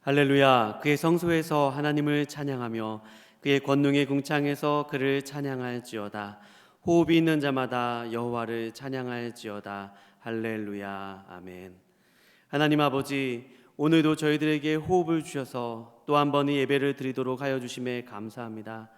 할렐루야. 그의 성소에서 하나님을 찬양하며 그의 권능의 궁창에서 그를 찬양할지어다. 호흡이 있는 자마다 여호와를 찬양할지어다. 할렐루야. 아멘. 하나님 아버지, 오늘도 저희들에게 호흡을 주셔서 또 한 번 이 예배를 드리도록 하여 주심에 감사합니다.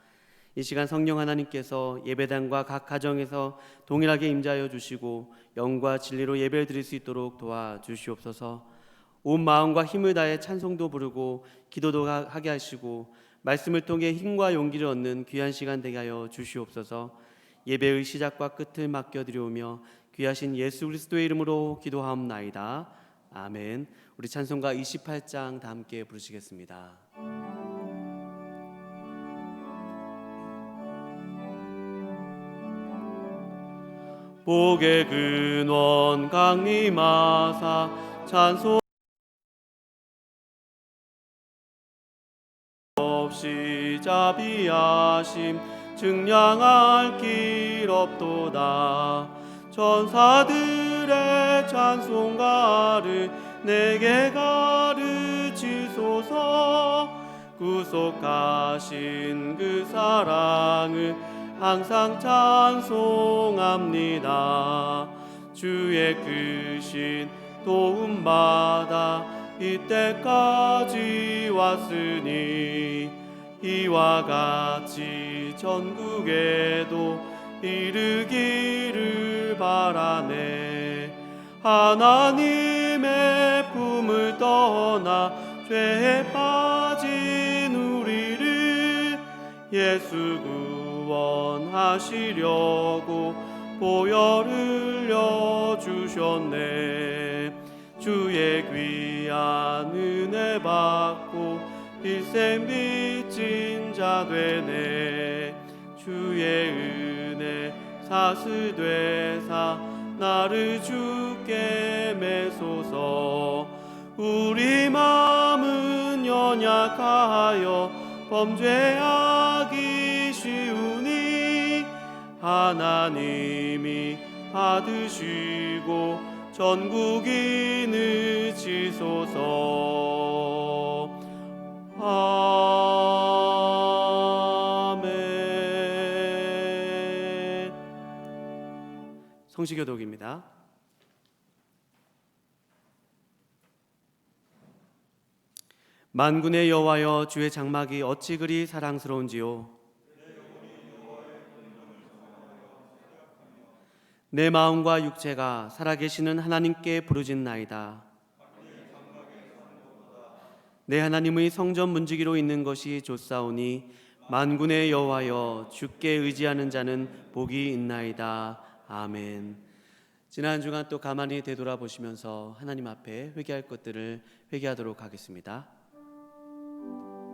이 시간 성령 하나님께서 예배당과 각 가정에서 동일하게 임재하여 주시고 영과 진리로 예배를 드릴 수 있도록 도와주시옵소서. 온 마음과 힘을 다해 찬송도 부르고 기도도 하게 하시고 말씀을 통해 힘과 용기를 얻는 귀한 시간 되게 하여 주시옵소서. 예배의 시작과 끝을 맡겨드리오며 귀하신 예수 그리스도의 이름으로 기도하옵나이다. 아멘. 우리 찬송가 28장 다 함께 부르시겠습니다. 복의 근원 강림하사 찬송 없이 자비하심 증량할 길 없도다. 천사들의 찬송가를 내게 가르치소서. 구속하신 그 사랑을 항상 찬송합니다. 주의 크신 도움받아 이때까지 왔으니 이와 같이 전국에도 이르기를 바라네. 하나님의 품을 떠나 죄에 빠진 우리를 예수 구원하시려고 보혈 흘려 주셨네. 주의 귀한 은혜 받고 일생 빚진 자 되네. 주의 은혜 사슬되사 나를 주께 매소서. 우리 마음은 연약하여 범죄하기 쉬우니 하나님이 받으시고 전국인을 지소서. 아멘. 성시교독입니다. 만군의 여호와여, 주의 장막이 어찌 그리 사랑스러운지요. 내 마음과 육체가 살아계시는 하나님께 부르짖나이다. 내 하나님의 성전 문지기로 있는 것이 좋사오니 만군의 여호와여, 주께 의지하는 자는 복이 있나이다. 아멘. 지난 주간 또 가만히 되돌아보시면서 하나님 앞에 회개할 것들을 회개하도록 하겠습니다.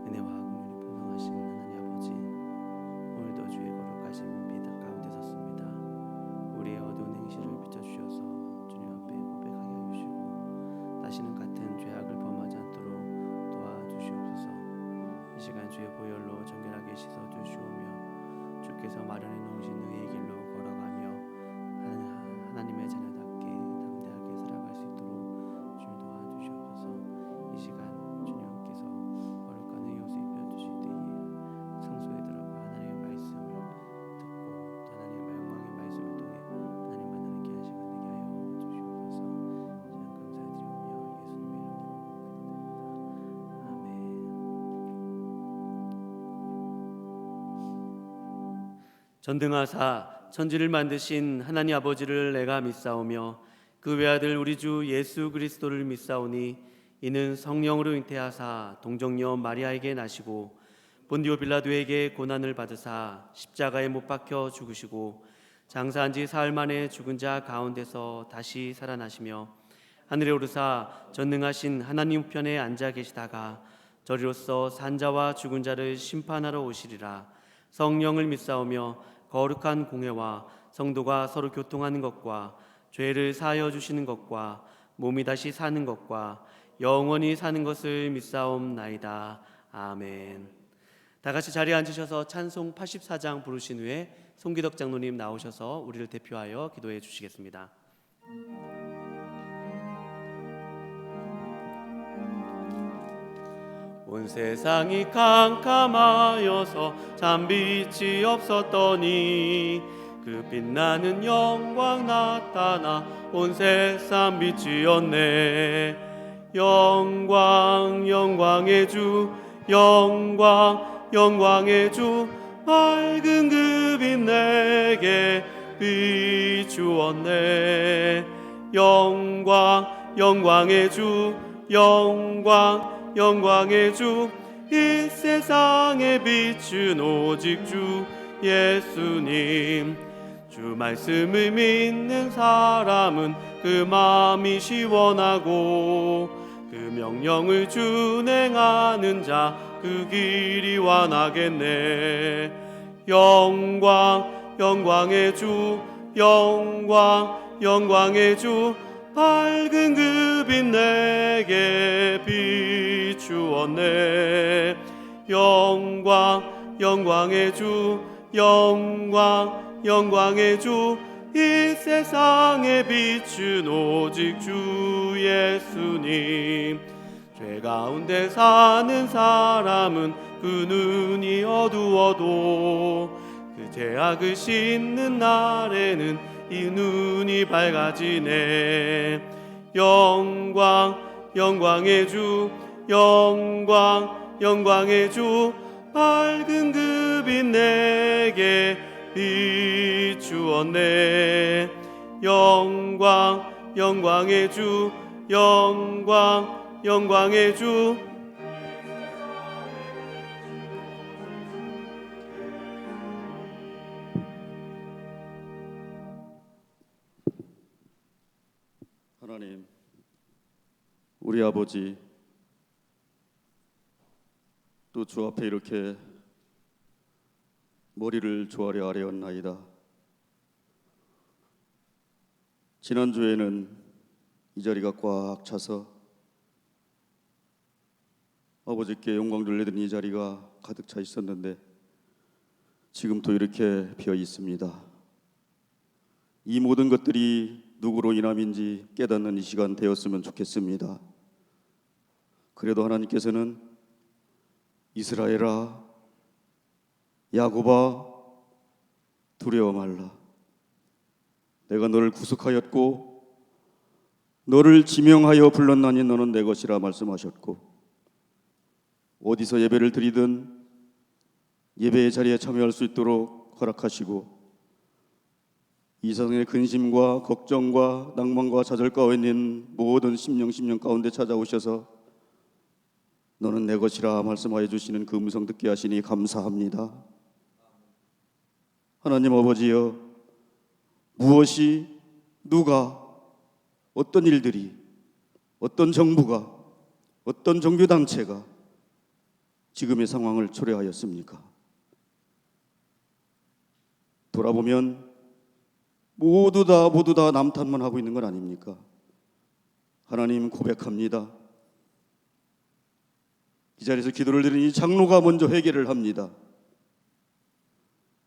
은혜와 긍휼이 풍성하신 하나님 아버지, 오늘도 주의 거룩하신 빛 가운데 섰습니다. 우리의 어두운 행실을 비춰주셔서 주님 앞에 고백하게 하여 주시고 다시는 같은 죄악을 범하지 않도록 도와주시옵소서. 이 시간 주의 보혈로 정결하게 씻어주시오며 주께서 마련해 놓으신 의의 길로 걸어가며 하나님의 자녀답게 담대하게 살아갈 수 있도록 주님 도와주시옵소서. 이 시간 주님께서 거룩한 의의 옷을 입혀주실 때에 성소에 들어가 하나님의 말씀을 듣고 또 하나님의 영광의 말씀을 통해 하나님 만나는 귀한 시간 되게 하여 주시옵소서. 시간 감사드리오며 예수님의 이름으로 기도드립니다. 아멘. 전등하사 천지를 만드신 하나님 아버지를 내가 믿사오며 그 외아들 우리 주 예수 그리스도를 믿사오니 이는 성령으로 잉태하사 동정녀 마리아에게 나시고 본디오 빌라도에게 고난을 받으사 십자가에 못 박혀 죽으시고 장사한 지 사흘 만에 죽은 자 가운데서 다시 살아나시며 하늘에 오르사 전능하신 하나님 우편에 앉아 계시다가 저리로서 산자와 죽은 자를 심판하러 오시리라. 성령을 믿사오며 거룩한 공회와 성도가 서로 교통하는 것과 죄를 사하여 주시는 것과 몸이 다시 사는 것과 영원히 사는 것을 믿사옵나이다. 아멘. 다 같이 자리에 앉으셔서 찬송 84장 부르신 후에 송기덕 장로님 나오셔서 우리를 대표하여 기도해 주시겠습니다. 온 세상이 캄캄하여서 잠빛이 없었더니 그 빛나는 영광 나타나 온 세상 빛이었네. 영광 영광의 주, 영광 영광의 주, 밝은 그 빛 내게 비추었네. 영광 영광의 주, 영광 영광의 주, 이 세상에 빛은 오직 주 예수님. 주 말씀을 믿는 사람은 그 마음이 시원하고 그 명령을 준행하는 자 그 길이 완하겠네. 영광 영광의 주, 영광 영광의 주, 밝은 그 빛 내게 비추었네. 영광 영광의 주, 영광 영광의 주, 이 세상에 빛은 오직 주 예수님. 죄 가운데 사는 사람은 그 눈이 어두워도 그 죄악을 씻는 날에는 이 눈이 밝아지네. 영광 영광의 주, 영광 영광의 주, 밝은 그 빛 내게 비추었네. 영광 영광의 주, 영광 영광의 주. 하나님, 우리 아버지, 또 주 앞에 이렇게 머리를 조아려 아뢰었나이다. 지난주에는 이 자리가 꽉 차서 아버지께 영광 돌려드린 이 자리가 가득 차 있었는데 지금 또 이렇게 비어 있습니다. 이 모든 것들이 누구로 인함인지 깨닫는 이 시간 되었으면 좋겠습니다. 그래도 하나님께서는 이스라엘아, 야곱아, 두려워 말라. 내가 너를 구속하였고 너를 지명하여 불렀나니 너는 내 것이라 말씀하셨고, 어디서 예배를 드리든 예배의 자리에 참여할 수 있도록 허락하시고, 이 세상의 근심과 걱정과 낭만과 좌절 가운데 있는 모든 심령 가운데 찾아오셔서 너는 내 것이라 말씀하여 주시는 그 음성 듣게 하시니 감사합니다. 하나님 아버지여, 무엇이, 누가, 어떤 일들이, 어떤 정부가, 어떤 종교단체가 지금의 상황을 초래하였습니까? 돌아보면 모두 다 남탓만 하고 있는 건 아닙니까? 하나님, 고백합니다. 이 자리에서 기도를 드린 이 장로가 먼저 회개를 합니다.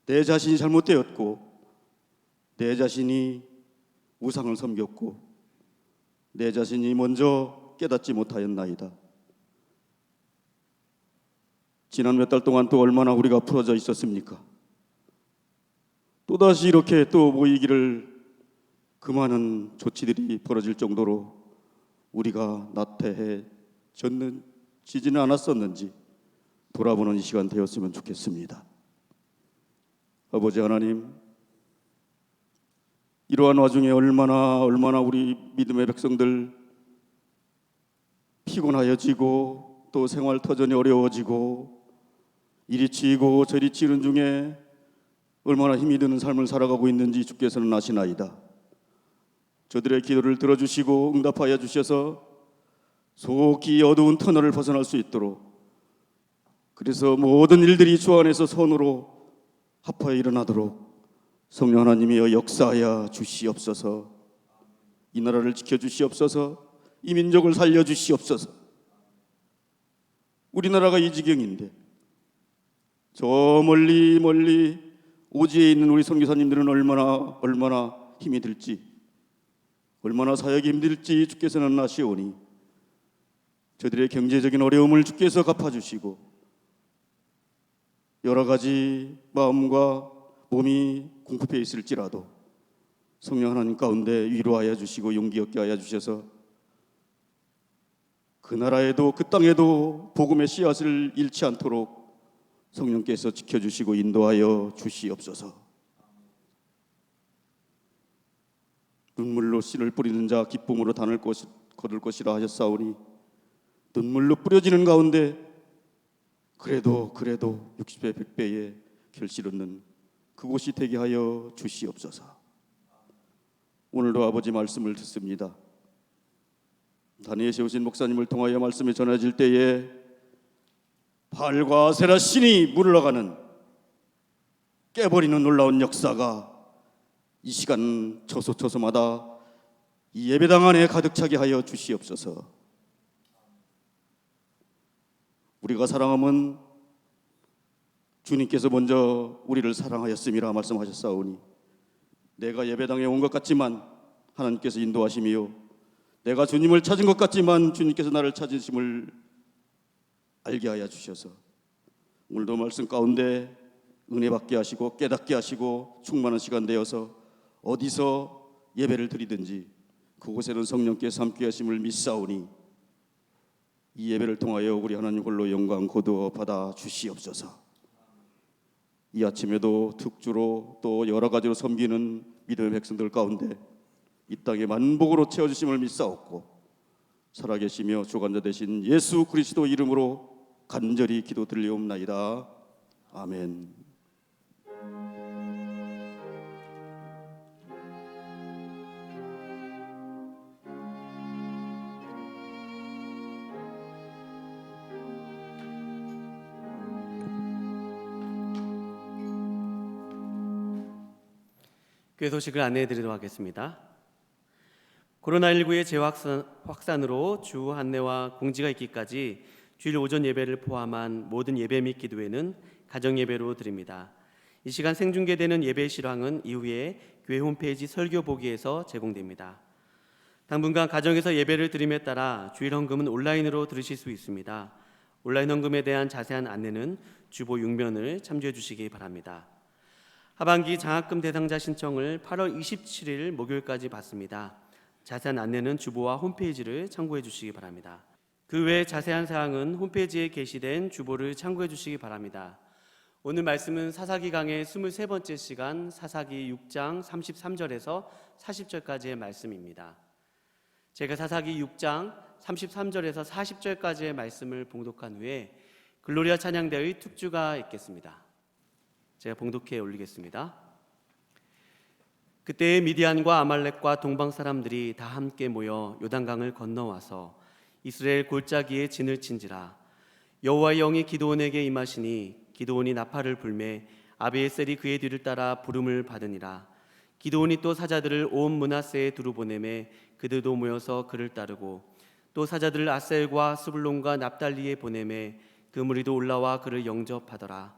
내 자신이 잘못되었고, 내 자신이 우상을 섬겼고, 내 자신이 먼저 깨닫지 못하였나이다. 지난 몇 달 동안 또 얼마나 우리가 풀어져 있었습니까? 또다시 이렇게 또 모이기를 그 많은 조치들이 벌어질 정도로 우리가 나태해지지는 않았었는지 돌아보는 이 시간 되었으면 좋겠습니다. 아버지 하나님, 이러한 와중에 얼마나 우리 믿음의 백성들 피곤하여지고 또 생활 터전이 어려워지고 이리 치이고 저리 치는 중에 얼마나 힘이 드는 삶을 살아가고 있는지 주께서는 아시나이다. 저들의 기도를 들어주시고 응답하여 주셔서 속히 어두운 터널을 벗어날 수 있도록, 그래서 모든 일들이 주 안에서 선으로 합하여 일어나도록 성령 하나님이여 역사하여 주시옵소서. 이 나라를 지켜주시옵소서. 이 민족을 살려주시옵소서. 우리나라가 이 지경인데 저 멀리 오지에 있는 우리 선교사님들은 얼마나 힘이 들지, 얼마나 사역이 힘들지 주께서는 아시오니 저들의 경제적인 어려움을 주께서 갚아주시고 여러 가지 마음과 몸이 궁핍해 있을지라도 성령 하나님 가운데 위로하여 주시고 용기 얻게 하여 주셔서 그 나라에도 그 땅에도 복음의 씨앗을 잃지 않도록 성령께서 지켜주시고 인도하여 주시옵소서. 눈물로 씨를 뿌리는 자 기쁨으로 단을 거둘 것이라 하셨사오니 눈물로 뿌려지는 가운데 그래도 60배 100배의 결실 얻는 그곳이 되게 하여 주시옵소서. 오늘도 아버지 말씀을 듣습니다. 단위에 세우신 목사님을 통하여 말씀이 전해질 때에 바알과 아세라 신이 물러가는 깨버리는 놀라운 역사가 이 시간 처소처소마다 이 예배당 안에 가득 차게 하여 주시옵소서. 우리가 사랑함은 주님께서 먼저 우리를 사랑하였음이라 말씀하셨사오니 내가 예배당에 온 것 같지만 하나님께서 인도하심이요 내가 주님을 찾은 것 같지만 주님께서 나를 찾으심을 알게 하여 주셔서 오늘도 말씀 가운데 은혜 받게 하시고 깨닫게 하시고 충만한 시간 되어서 어디서 예배를 드리든지 그곳에는 성령께서 함께 하심을 믿사오니 이 예배를 통하여 우리 하나님 홀로 영광 거두어 받아 주시옵소서. 이 아침에도 특주로 또 여러 가지로 섬기는 믿음의 백성들 가운데 이 땅에 만복으로 채워주심을 믿사옵고 살아계시며 주관자 되신 예수 그리스도 이름으로 간절히 기도 드리옵나이다. 아멘. 교회 소식을 안내해 드리도록 하겠습니다. 코로나19의 재확산으로 주 안내와 공지가 있기까지 주일 오전 예배를 포함한 모든 예배 및 기도회는 가정 예배로 드립니다. 이 시간 생중계되는 예배 실황은 이후에 교회 홈페이지 설교 보기에서 제공됩니다. 당분간 가정에서 예배를 드림에 따라 주일 헌금은 온라인으로 들으실 수 있습니다. 온라인 헌금에 대한 자세한 안내는 주보 6면을 참조해 주시기 바랍니다. 하반기 장학금 대상자 신청을 8월 27일 목요일까지 받습니다. 자세한 안내는 주보와 홈페이지를 참고해 주시기 바랍니다. 그 외 자세한 사항은 홈페이지에 게시된 주보를 참고해 주시기 바랍니다. 오늘 말씀은 사사기 강의 23번째 시간 사사기 6장 33절에서 40절까지의 말씀입니다. 제가 사사기 6장 33절에서 40절까지의 말씀을 봉독한 후에 글로리아 찬양대의 특주가 있겠습니다. 제가 봉독해 올리겠습니다. 그때 미디안과 아말렉과 동방 사람들이 다 함께 모여 요단강을 건너와서 이스라엘 골짜기에 진을 친지라. 여호와의 영이 기드온에게 임하시니 기드온이 나팔을 불매 아비에셀이 그의 뒤를 따라 부름을 받으니라. 기드온이 또 사자들을 온 므낫세에 두루 보내매 그들도 모여서 그를 따르고 또 사자들을 아셀과 스불론과 납달리에 보내매 그 무리도 올라와 그를 영접하더라.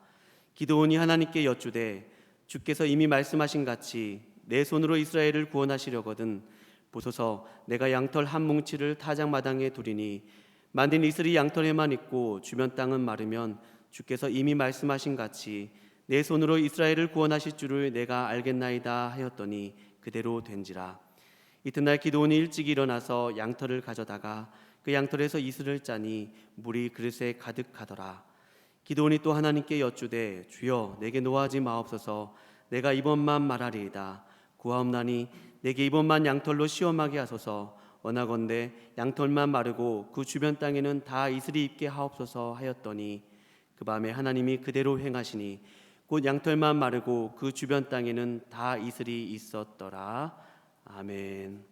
기드온이 하나님께 여쭈되 주께서 이미 말씀하신 같이 내 손으로 이스라엘을 구원하시려거든 보소서 내가 양털 한 뭉치를 타작마당에 두리니 만든 이슬이 양털에만 있고 주변 땅은 마르면 주께서 이미 말씀하신 같이 내 손으로 이스라엘을 구원하실 줄을 내가 알겠나이다 하였더니 그대로 된지라. 이튿날 기드온이 일찍 일어나서 양털을 가져다가 그 양털에서 이슬을 짜니 물이 그릇에 가득하더라. 기드온이 또 하나님께 여쭈되 주여 내게 노하지 마옵소서 내가 이번만 말하리이다. 구하옵나니 내게 이번만 양털로 시험하게 하소서. 원하건대 양털만 마르고 그 주변 땅에는 다 이슬이 있게 하옵소서 하였더니 그 밤에 하나님이 그대로 행하시니 곧 양털만 마르고 그 주변 땅에는 다 이슬이 있었더라. 아멘.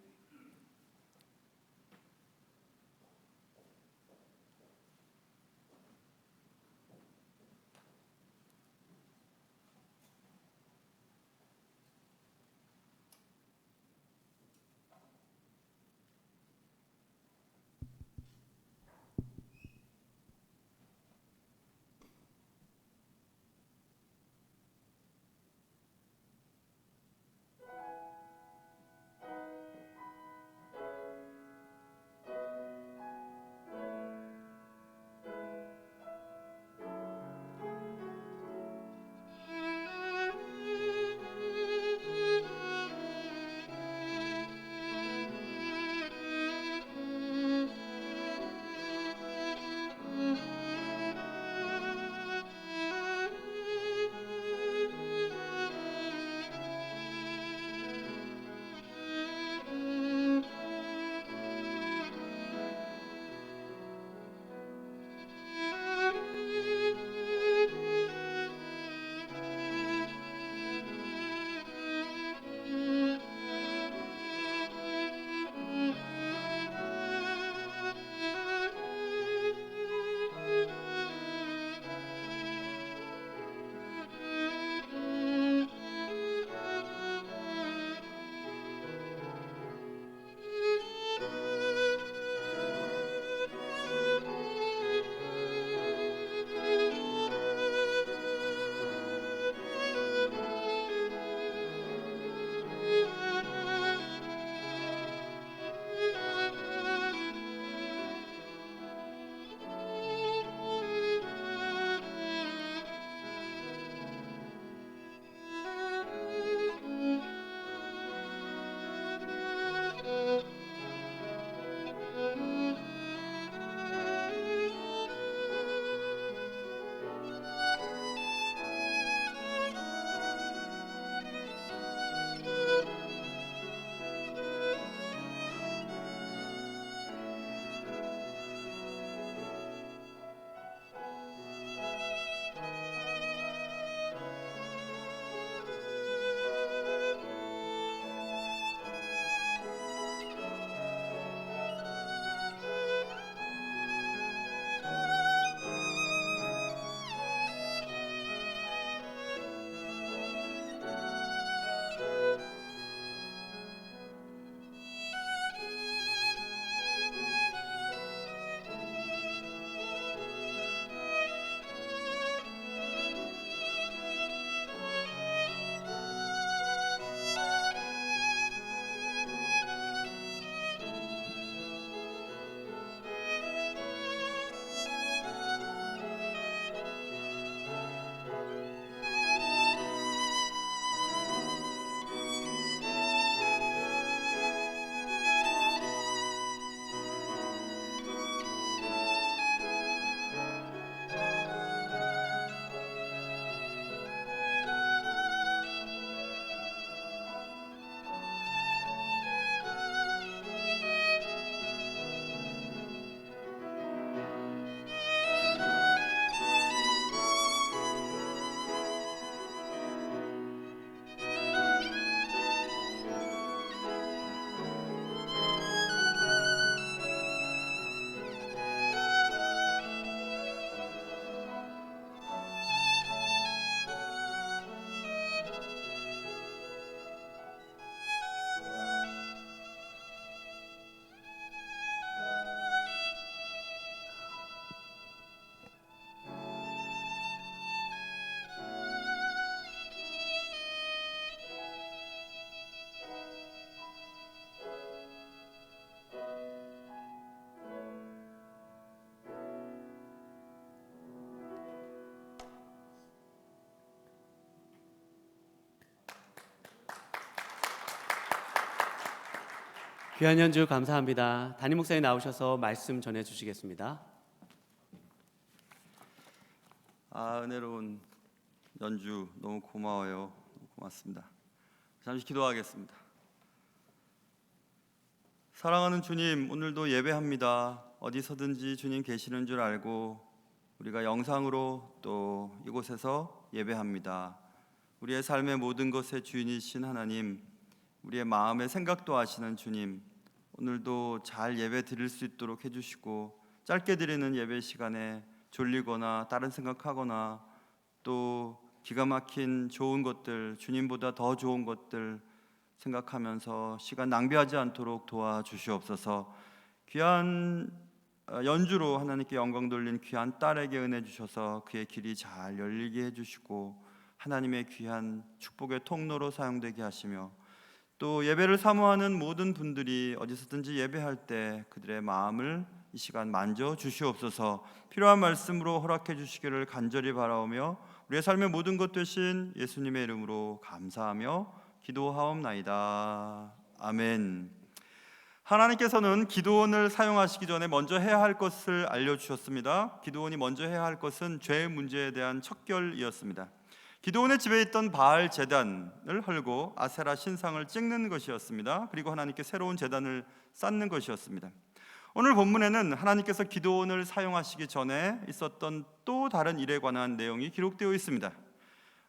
귀한 연주 감사합니다. 담임 목사님 나오셔서 말씀 전해 주시겠습니다. 은혜로운 연주 너무 고마워요. 고맙습니다. 잠시 기도하겠습니다. 사랑하는 주님, 오늘도 예배합니다. 어디서든지 주님 계시는 줄 알고 우리가 영상으로 또 이곳에서 예배합니다. 우리의 삶의 모든 것의 주인이신 하나님, 우리의 마음의 생각도 아시는 주님, 오늘도 잘 예배 드릴 수 있도록 해주시고, 짧게 드리는 예배 시간에 졸리거나 다른 생각하거나 또 기가 막힌 좋은 것들, 주님보다 더 좋은 것들 생각하면서 시간 낭비하지 않도록 도와주시옵소서. 귀한 연주로 하나님께 영광 돌린 귀한 딸에게 은혜 주셔서 그의 길이 잘 열리게 해주시고 하나님의 귀한 축복의 통로로 사용되게 하시며, 또 예배를 사모하는 모든 분들이 어디서든지 예배할 때 그들의 마음을 이 시간 만져 주시옵소서. 필요한 말씀으로 허락해 주시기를 간절히 바라오며 우리의 삶의 모든 것 되신 예수님의 이름으로 감사하며 기도하옵나이다. 아멘. 하나님께서는 기도원을 사용하시기 전에 먼저 해야 할 것을 알려주셨습니다. 기도원이 먼저 해야 할 것은 죄 문제에 대한 척결이었습니다. 기드온의 집에 있던 바알 제단을 헐고 아세라 신상을 찍는 것이었습니다. 그리고 하나님께 새로운 제단을 쌓는 것이었습니다. 오늘 본문에는 하나님께서 기드온을 사용하시기 전에 있었던 또 다른 일에 관한 내용이 기록되어 있습니다.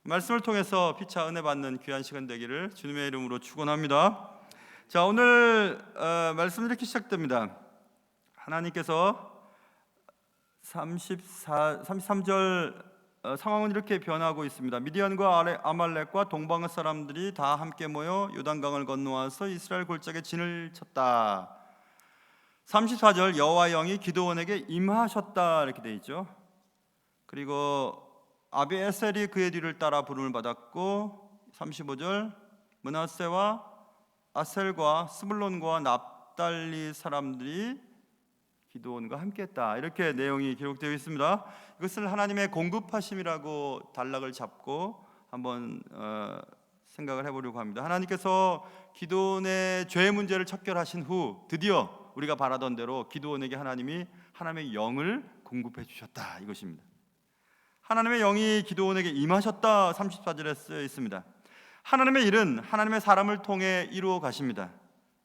말씀을 통해서 피차 은혜 받는 귀한 시간 되기를 주님의 이름으로 축원합니다. 자, 오늘 말씀 이렇게 시작됩니다. 하나님께서 33절 상황은 이렇게 변하고 있습니다. 미디안과 아말렉과 동방의 사람들이 다 함께 모여 요단강을 건너와서 이스라엘 골짜기에 진을 쳤다. 34절 여호와의 영이 기드온에게 임하셨다 이렇게 되어 있죠. 그리고 아비에셀이 그의 뒤를 따라 부름을 받았고, 35절 므낫세와 아셀과 스불론과 납달리 사람들이 기드온과 함께했다 이렇게 내용이 기록되어 있습니다. 이것을 하나님의 공급하심이라고 단락을 잡고 한번 생각을 해보려고 합니다. 하나님께서 기드온의 죄 문제를 척결하신 후 드디어 우리가 바라던 대로 기드온에게 하나님이 하나님의 영을 공급해 주셨다 이것입니다. 하나님의 영이 기드온에게 임하셨다 34절에 쓰여 있습니다. 하나님의 일은 하나님의 사람을 통해 이루어 가십니다.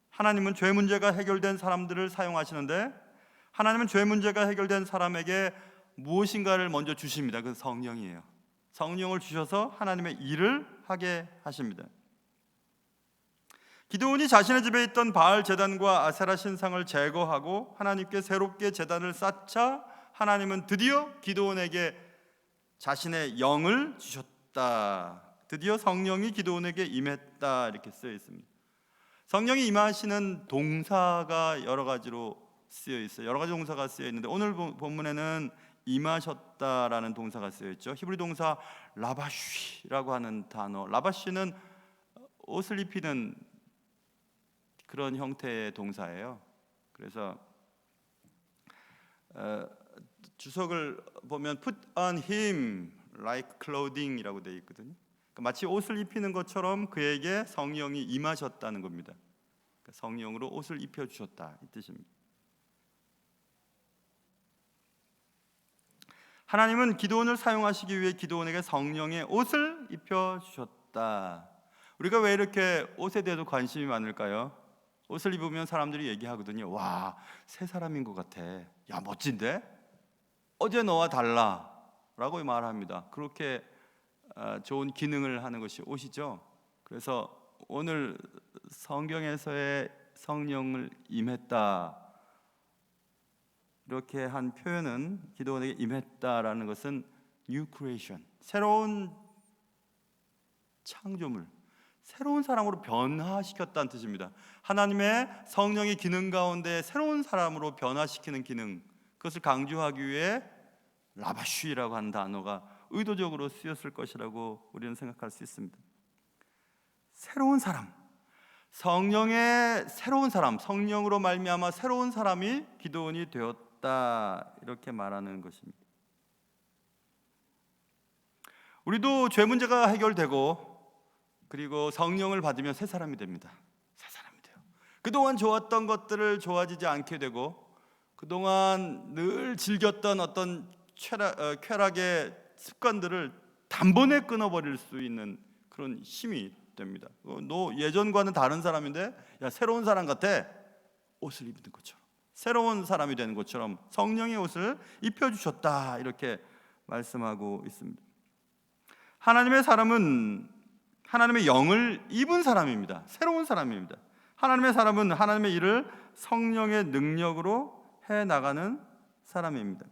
하나님은 죄 문제가 해결된 사람들을 사용하시는데, 하나님은 죄 문제가 해결된 사람에게 무엇인가를 먼저 주십니다. 그 성령이에요. 성령을 주셔서 하나님의 일을 하게 하십니다. 기드온이 자신의 집에 있던 바알 제단과 아세라 신상을 제거하고 하나님께 새롭게 제단을 쌓자 하나님은 드디어 기드온에게 자신의 영을 주셨다. 드디어 성령이 기드온에게 임했다 이렇게 쓰여 있습니다. 성령이 임하시는 동사가 여러 가지로 쓰여 있어요. 여러 가지 동사가 쓰여 있는데 오늘 본문에는 임하셨다라는 동사가 쓰여 있죠. 히브리 동사 라바쉬라고 하는 단어. 라바쉬는 옷을 입히는 그런 형태의 동사예요. 그래서 주석을 보면 put on him like clothing이라고 되어 있거든요. 그러니까 마치 옷을 입히는 것처럼 그에게 성령이 임하셨다는 겁니다. 그러니까 성령으로 옷을 입혀 주셨다 이 뜻입니다. 하나님은 기드온을 사용하시기 위해 기드온에게 성령의 옷을 입혀 주셨다. 우리가 왜 이렇게 옷에 대해서 관심이 많을까요? 옷을 입으면 사람들이 얘기하거든요. 와, 새 사람인 것 같아. 야, 멋진데? 어제 너와 달라 라고 말합니다. 그렇게 좋은 기능을 하는 것이 옷이죠. 그래서 오늘 성경에서의 성령을 임했다 이렇게 한 표현은 기드온에게 임했다라는 것은 new creation, 새로운 창조물, 새로운 사람으로 변화시켰다는 뜻입니다. 하나님의 성령의 기능 가운데 새로운 사람으로 변화시키는 기능, 그것을 강조하기 위해 라바쉬라고 하는 단어가 의도적으로 쓰였을 것이라고 우리는 생각할 수 있습니다. 새로운 사람, 성령의 새로운 사람, 성령으로 말미암아 새로운 사람이 기드온이 되었다 이렇게 말하는 것입니다. 우리도 죄 문제가 해결되고 그리고 성령을 받으면 새 사람이 됩니다. 새 사람이 돼요. 그동안 좋았던 것들을 좋아지지 않게 되고 그동안 늘 즐겼던 어떤 쾌락의 습관들을 단번에 끊어버릴 수 있는 그런 힘이 됩니다. 너 예전과는 다른 사람인데 야 새로운 사람 같아. 옷을 입는 것처럼 새로운 사람이 되는 것처럼 성령의 옷을 입혀주셨다 이렇게 말씀하고 있습니다. 하나님의 사람은 하나님의 영을 입은 사람입니다. 새로운 사람입니다. 하나님의 사람은 하나님의 일을 성령의 능력으로 해나가는 사람입니다.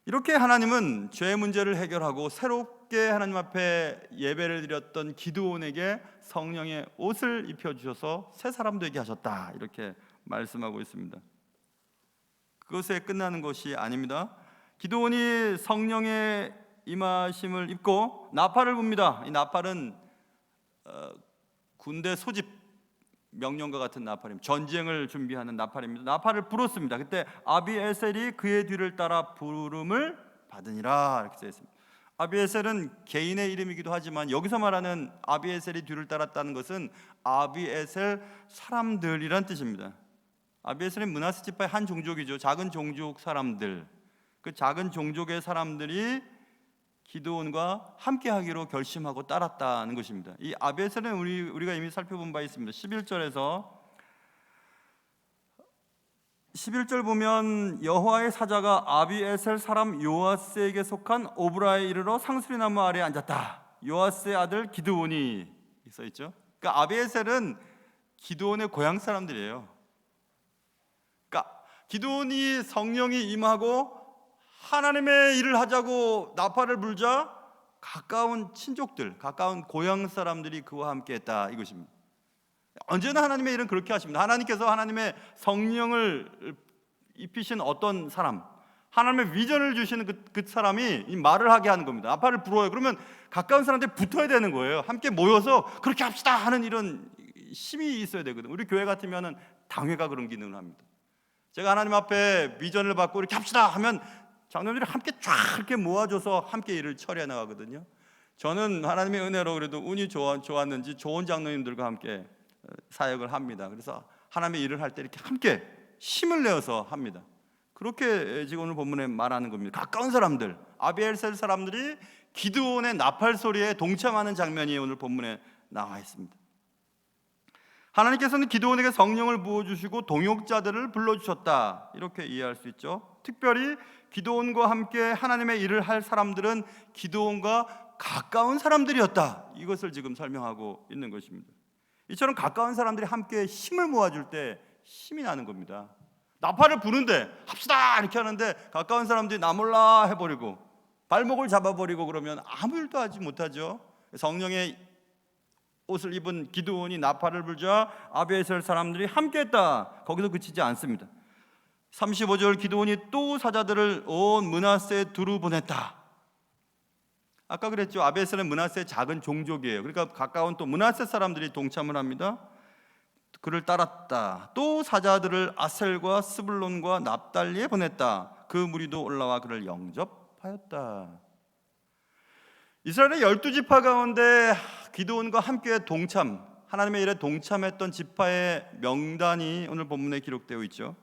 이렇게 하나님은 죄의 문제를 해결하고 새롭게 하나님 앞에 예배를 드렸던 기드온에게 성령의 옷을 입혀주셔서 새 사람 되게 하셨다 이렇게 말씀하고 있습니다. 그것에 끝나는 것이 아닙니다. 기드온이 성령의 임하심을 입고 나팔을 붑니다. 이 나팔은 군대 소집 명령과 같은 나팔입니다. 전쟁을 준비하는 나팔입니다. 나팔을 불었습니다. 그때 아비에셀이 그의 뒤를 따라 부름을 받으니라 이렇게 되어 있습니다. 아비에셀은 개인의 이름이기도 하지만 여기서 말하는 아비에셀이 뒤를 따랐다는 것은 아비에셀 사람들이란 뜻입니다. 아비에셀은 므낫세 지파의 한 종족이죠. 작은 종족 사람들, 그 작은 종족의 사람들이 기드온과 함께하기로 결심하고 따랐다는 것입니다. 이 아비에셀은 우리가 이미 살펴본 바 있습니다. 11절 보면 여호와의 사자가 아비에셀 사람 요아스에게 속한 오브라에 이르러 상수리 나무 아래에 앉았다. 요아스의 아들 기드온이 써 있죠. 그러니까 아비에셀은 기드온의 고향 사람들이에요. 그러니까 기드온이 성령이 임하고 하나님의 일을 하자고 나팔을 불자 가까운 친족들, 가까운 고향 사람들이 그와 함께 했다 이것입니다. 언제나 하나님의 일은 그렇게 하십니다. 하나님께서 하나님의 성령을 입히신 어떤 사람, 하나님의 비전을 주시는 그 사람이 이 말을 하게 하는 겁니다. 나팔을 불어요. 그러면 가까운 사람들이 붙어야 되는 거예요. 함께 모여서 그렇게 합시다 하는 이런 힘이 있어야 되거든요. 우리 교회 같으면 당회가 그런 기능을 합니다. 제가 하나님 앞에 비전을 받고 이렇게 합시다 하면 장로님들이 함께 쫙 이렇게 모아줘서 함께 일을 처리해 나가거든요. 저는 하나님의 은혜로 그래도 운이 좋았는지 좋은 장로님들과 함께 사역을 합니다. 그래서 하나님의 일을 할 때 이렇게 함께 힘을 내어서 합니다. 그렇게 지금 오늘 본문에 말하는 겁니다. 가까운 사람들, 아비에셀 사람들이 기드온의 나팔 소리에 동참하는 장면이 오늘 본문에 나와 있습니다. 하나님께서는 기드온에게 성령을 부어주시고 동역자들을 불러주셨다 이렇게 이해할 수 있죠. 특별히 기드온과 함께 하나님의 일을 할 사람들은 기드온과 가까운 사람들이었다 이것을 지금 설명하고 있는 것입니다. 이처럼 가까운 사람들이 함께 힘을 모아줄 때 힘이 나는 겁니다. 나팔을 부는데 합시다 이렇게 하는데 가까운 사람들이 나 몰라 해버리고 발목을 잡아버리고 그러면 아무 일도 하지 못하죠. 성령의 옷을 입은 기드온이 나팔을 불자 아비에셀 사람들이 함께했다. 거기서 그치지 않습니다. 35절 기드온이 또 사자들을 온 므낫세에 두루 보냈다. 아까 그랬죠. 아비에셀은 므낫세의 작은 종족이에요. 그러니까 가까운 또 므낫세 사람들이 동참을 합니다. 그를 따랐다. 또 사자들을 아셀과 스불론과 납달리에 보냈다. 그 무리도 올라와 그를 영접하였다. 이스라엘의 12지파 가운데 기드온과 함께 동참, 하나님의 일에 동참했던 지파의 명단이 오늘 본문에 기록되어 있죠.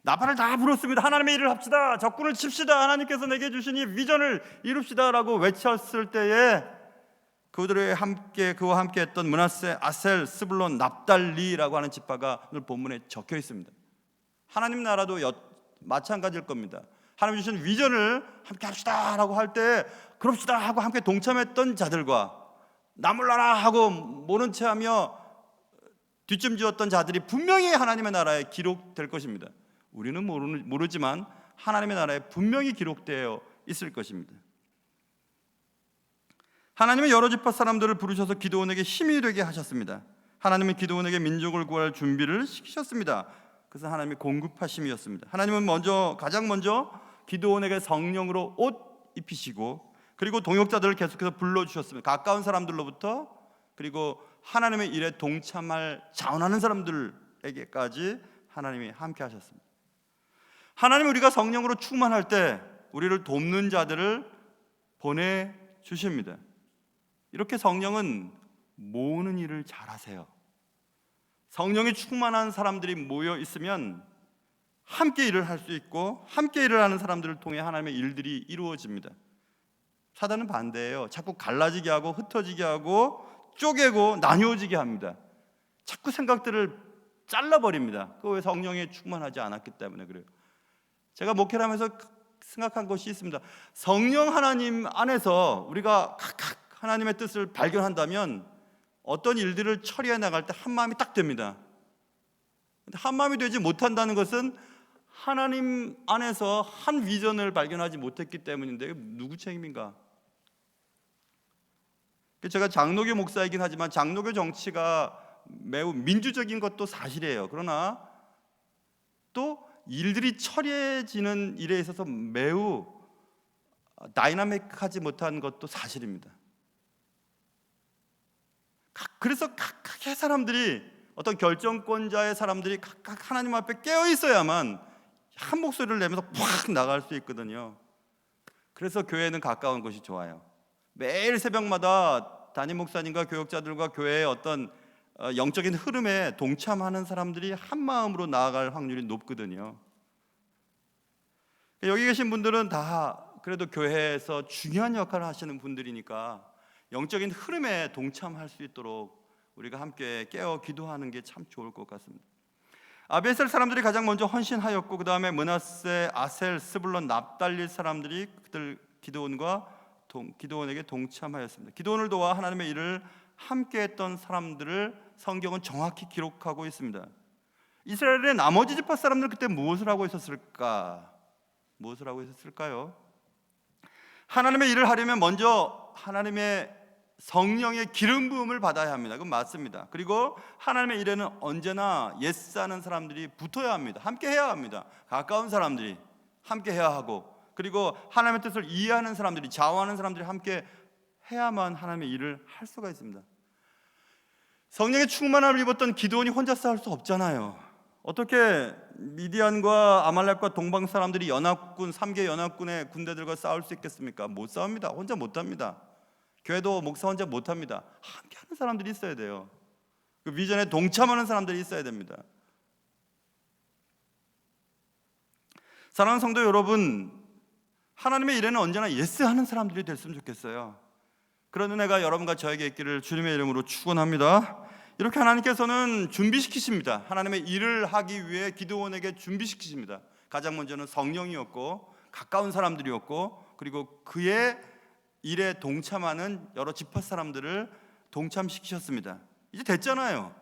나팔을 다 불었습니다. 하나님의 일을 합시다. 적군을 칩시다. 하나님께서 내게 주신 이 비전을 이룹시다 라고 외쳤을 때에 그와 함께 했던 므낫세, 아셀, 스불론, 납달리라고 하는 지파가 오늘 본문에 적혀 있습니다. 하나님 나라도 마찬가지일 겁니다. 하나님 주신 비전을 함께 합시다 라고 할 때 그럽시다 하고 함께 동참했던 자들과 나 몰라라 하고 모른 채 하며 뒷짐지었던 자들이 분명히 하나님의 나라에 기록될 것입니다. 우리는 모르지만 하나님의 나라에 분명히 기록되어 있을 것입니다. 하나님은 여러 지파 사람들을 부르셔서 기드온에게 힘이 되게 하셨습니다. 하나님은 기드온에게 민족을 구할 준비를 시키셨습니다. 그래서 하나님이 공급하심이었습니다. 하나님은 가장 먼저 기드온에게 성령으로 옷 입히시고 그리고 동역자들을 계속해서 불러주셨습니다. 가까운 사람들로부터 그리고 하나님의 일에 동참할 자원하는 사람들에게까지 하나님이 함께 하셨습니다. 하나님 우리가 성령으로 충만할 때 우리를 돕는 자들을 보내주십니다. 이렇게 성령은 모으는 일을 잘하세요. 성령이 충만한 사람들이 모여 있으면 함께 일을 할 수 있고 함께 일을 하는 사람들을 통해 하나님의 일들이 이루어집니다. 사단은 반대예요. 자꾸 갈라지게 하고 흩어지게 하고 쪼개고 나뉘어지게 합니다. 자꾸 생각들을 잘라버립니다. 그거 왜 성령에 충만하지 않았기 때문에 그래요. 제가 목회를 하면서 생각한 것이 있습니다. 성령 하나님 안에서 우리가 각각 하나님의 뜻을 발견한다면 어떤 일들을 처리해 나갈 때 한마음이 딱 됩니다. 근데 한마음이 되지 못한다는 것은 하나님 안에서 한 비전을 발견하지 못했기 때문인데 누구 책임인가? 제가 장로교 목사이긴 하지만 장로교 정치가 매우 민주적인 것도 사실이에요. 그러나 또 일들이 처리해지는 일에 있어서 매우 다이나믹하지 못한 것도 사실입니다. 그래서 각각의 사람들이, 어떤 결정권자의 사람들이 각각 하나님 앞에 깨어 있어야만 한 목소리를 내면서 팍 나갈 수 있거든요. 그래서 교회는 가까운 것이 좋아요. 매일 새벽마다 담임 목사님과 교역자들과 교회의 어떤 영적인 흐름에 동참하는 사람들이 한 마음으로 나아갈 확률이 높거든요. 여기 계신 분들은 다 그래도 교회에서 중요한 역할을 하시는 분들이니까 영적인 흐름에 동참할 수 있도록 우리가 함께 깨어 기도하는 게 참 좋을 것 같습니다. 아베셀 사람들이 가장 먼저 헌신하였고 그 다음에 므낫세, 아셀, 스불론, 납달리 사람들이 그들 기드온에게 동참하였습니다. 기드온을 도와 하나님의 일을 함께했던 사람들을 성경은 정확히 기록하고 있습니다. 이스라엘의 나머지 지파 사람들은 그때 무엇을 하고 있었을까? 무엇을 하고 있었을까요? 하나님의 일을 하려면 먼저 하나님의 성령의 기름 부음을 받아야 합니다. 그건 맞습니다. 그리고 하나님의 일에는 언제나 예스하는 사람들이 붙어야 합니다. 함께 해야 합니다. 가까운 사람들이 함께 해야 하고, 그리고 하나님의 뜻을 이해하는 사람들이, 좌우하는 사람들이 함께 해야만 하나님의 일을 할 수가 있습니다. 성령의 충만함을 입었던 기드온이 혼자 싸울 수 없잖아요. 어떻게 미디안과 아말렉과 동방 사람들이 연합군, 3개 연합군의 군대들과 싸울 수 있겠습니까? 못 싸웁니다. 혼자 못 합니다. 교회도 목사 혼자 못 합니다. 함께 하는 사람들이 있어야 돼요. 그 비전에 동참하는 사람들이 있어야 됩니다. 사랑하는 성도 여러분, 하나님의 일에는 언제나 예스하는 사람들이 됐으면 좋겠어요. 그런 은혜가 여러분과 저에게 있기를 주님의 이름으로 축원합니다. 이렇게 하나님께서는 준비시키십니다. 하나님의 일을 하기 위해 기드온에게 준비시키십니다. 가장 먼저는 성령이었고 가까운 사람들이었고, 그리고 그의 일에 동참하는 여러 지파 사람들을 동참시키셨습니다. 이제 됐잖아요.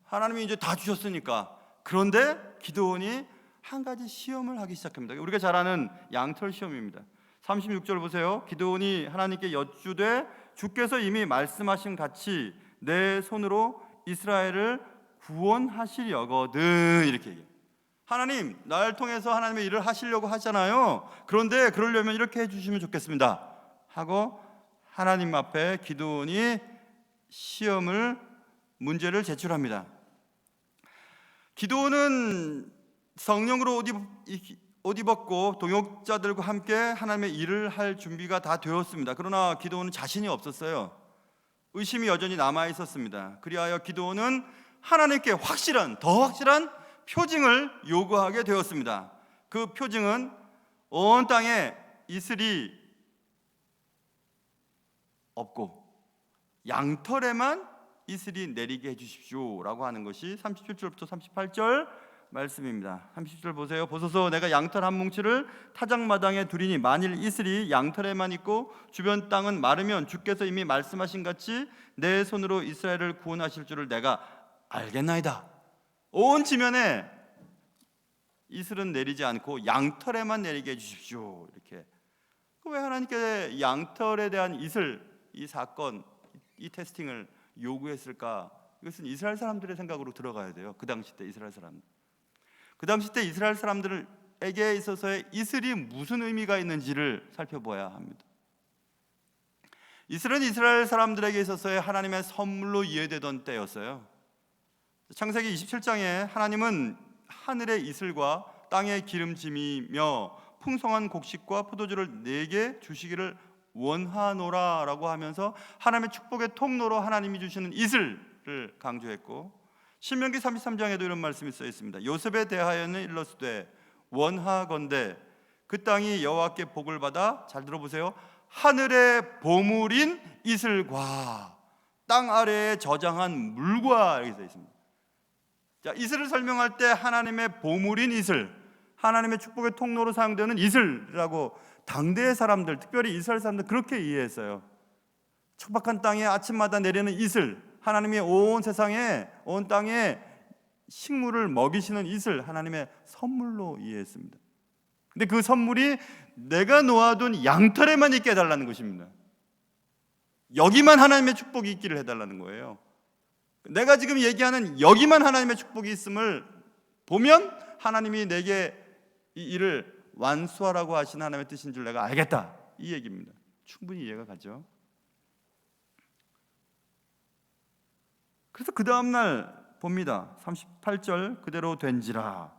하나님이 이제 다 주셨으니까. 그런데 기드온이 한 가지 시험을 하기 시작합니다. 우리가 잘 아는 양털 시험입니다. 36절 보세요. 기드온이 하나님께 여쭈되 주께서 이미 말씀하신 같이 내 손으로 이스라엘을 구원하시려거든, 이렇게 얘기해요. 하나님, 날 통해서 하나님의 일을 하시려고 하잖아요. 그런데 그러려면 이렇게 해주시면 좋겠습니다 하고 하나님 앞에 기드온이 문제를 제출합니다. 기드온은 성령으로 옷 입었고 동역자들과 함께 하나님의 일을 할 준비가 다 되었습니다. 그러나 기드온은 자신이 없었어요. 의심이 여전히 남아 있었습니다. 그리하여 기드온은 하나님께 더 확실한 표징을 요구하게 되었습니다. 그 표징은 온 땅에 이슬이 없고 양털에만 이슬이 내리게 해주십시오 라고 하는 것이 37절부터 38절 말씀입니다. 30절 보세요. 보소서 내가 양털 한 뭉치를 타작마당에 두리니 만일 이슬이 양털에만 있고 주변 땅은 마르면 주께서 이미 말씀하신 같이 내 손으로 이스라엘을 구원하실 줄을 내가 알겠나이다. 온 지면에 이슬은 내리지 않고 양털에만 내리게 해주십시오. 이렇게. 왜 하나님께 양털에 대한 이 사건, 이 테스팅을 요구했을까? 이것은 이스라엘 사람들의 생각으로 들어가야 돼요. 그 당시 때 이스라엘 사람들. 그 당시 때 이스라엘 사람들에게 있어서의 이슬이 무슨 의미가 있는지를 살펴봐야 합니다. 이슬은 이스라엘 사람들에게 있어서의 하나님의 선물로 이해되던 때였어요. 창세기 27장에 하나님은 하늘의 이슬과 땅의 기름짐이며 풍성한 곡식과 포도주를 내게 주시기를 원하노라라고 하면서 하나님의 축복의 통로로 하나님이 주시는 이슬을 강조했고, 신명기 33장에도 이런 말씀이 써 있습니다. 요셉에 대하여는 일러스되 원하건대 그 땅이 여호와께 복을 받아, 잘 들어보세요, 하늘의 보물인 이슬과 땅 아래에 저장한 물과, 이렇게 써 있습니다. 자, 이슬을 설명할 때 하나님의 보물인 이슬, 하나님의 축복의 통로로 사용되는 이슬이라고 당대의 사람들, 특별히 이스라엘 사람들 그렇게 이해했어요. 척박한 땅에 아침마다 내리는 이슬, 하나님이 온 세상에, 온 땅에 식물을 먹이시는 이슬, 하나님의 선물로 이해했습니다. 근데 그 선물이 내가 놓아둔 양털에만 있게 해달라는 것입니다. 여기만 하나님의 축복이 있기를 해달라는 거예요. 내가 지금 얘기하는 여기만 하나님의 축복이 있음을 보면 하나님이 내게 이 일을 완수하라고 하신 하나님의 뜻인 줄 내가 알겠다, 이 얘기입니다. 충분히 이해가 가죠. 그래서 그 다음날 봅니다. 38절, 그대로 된지라,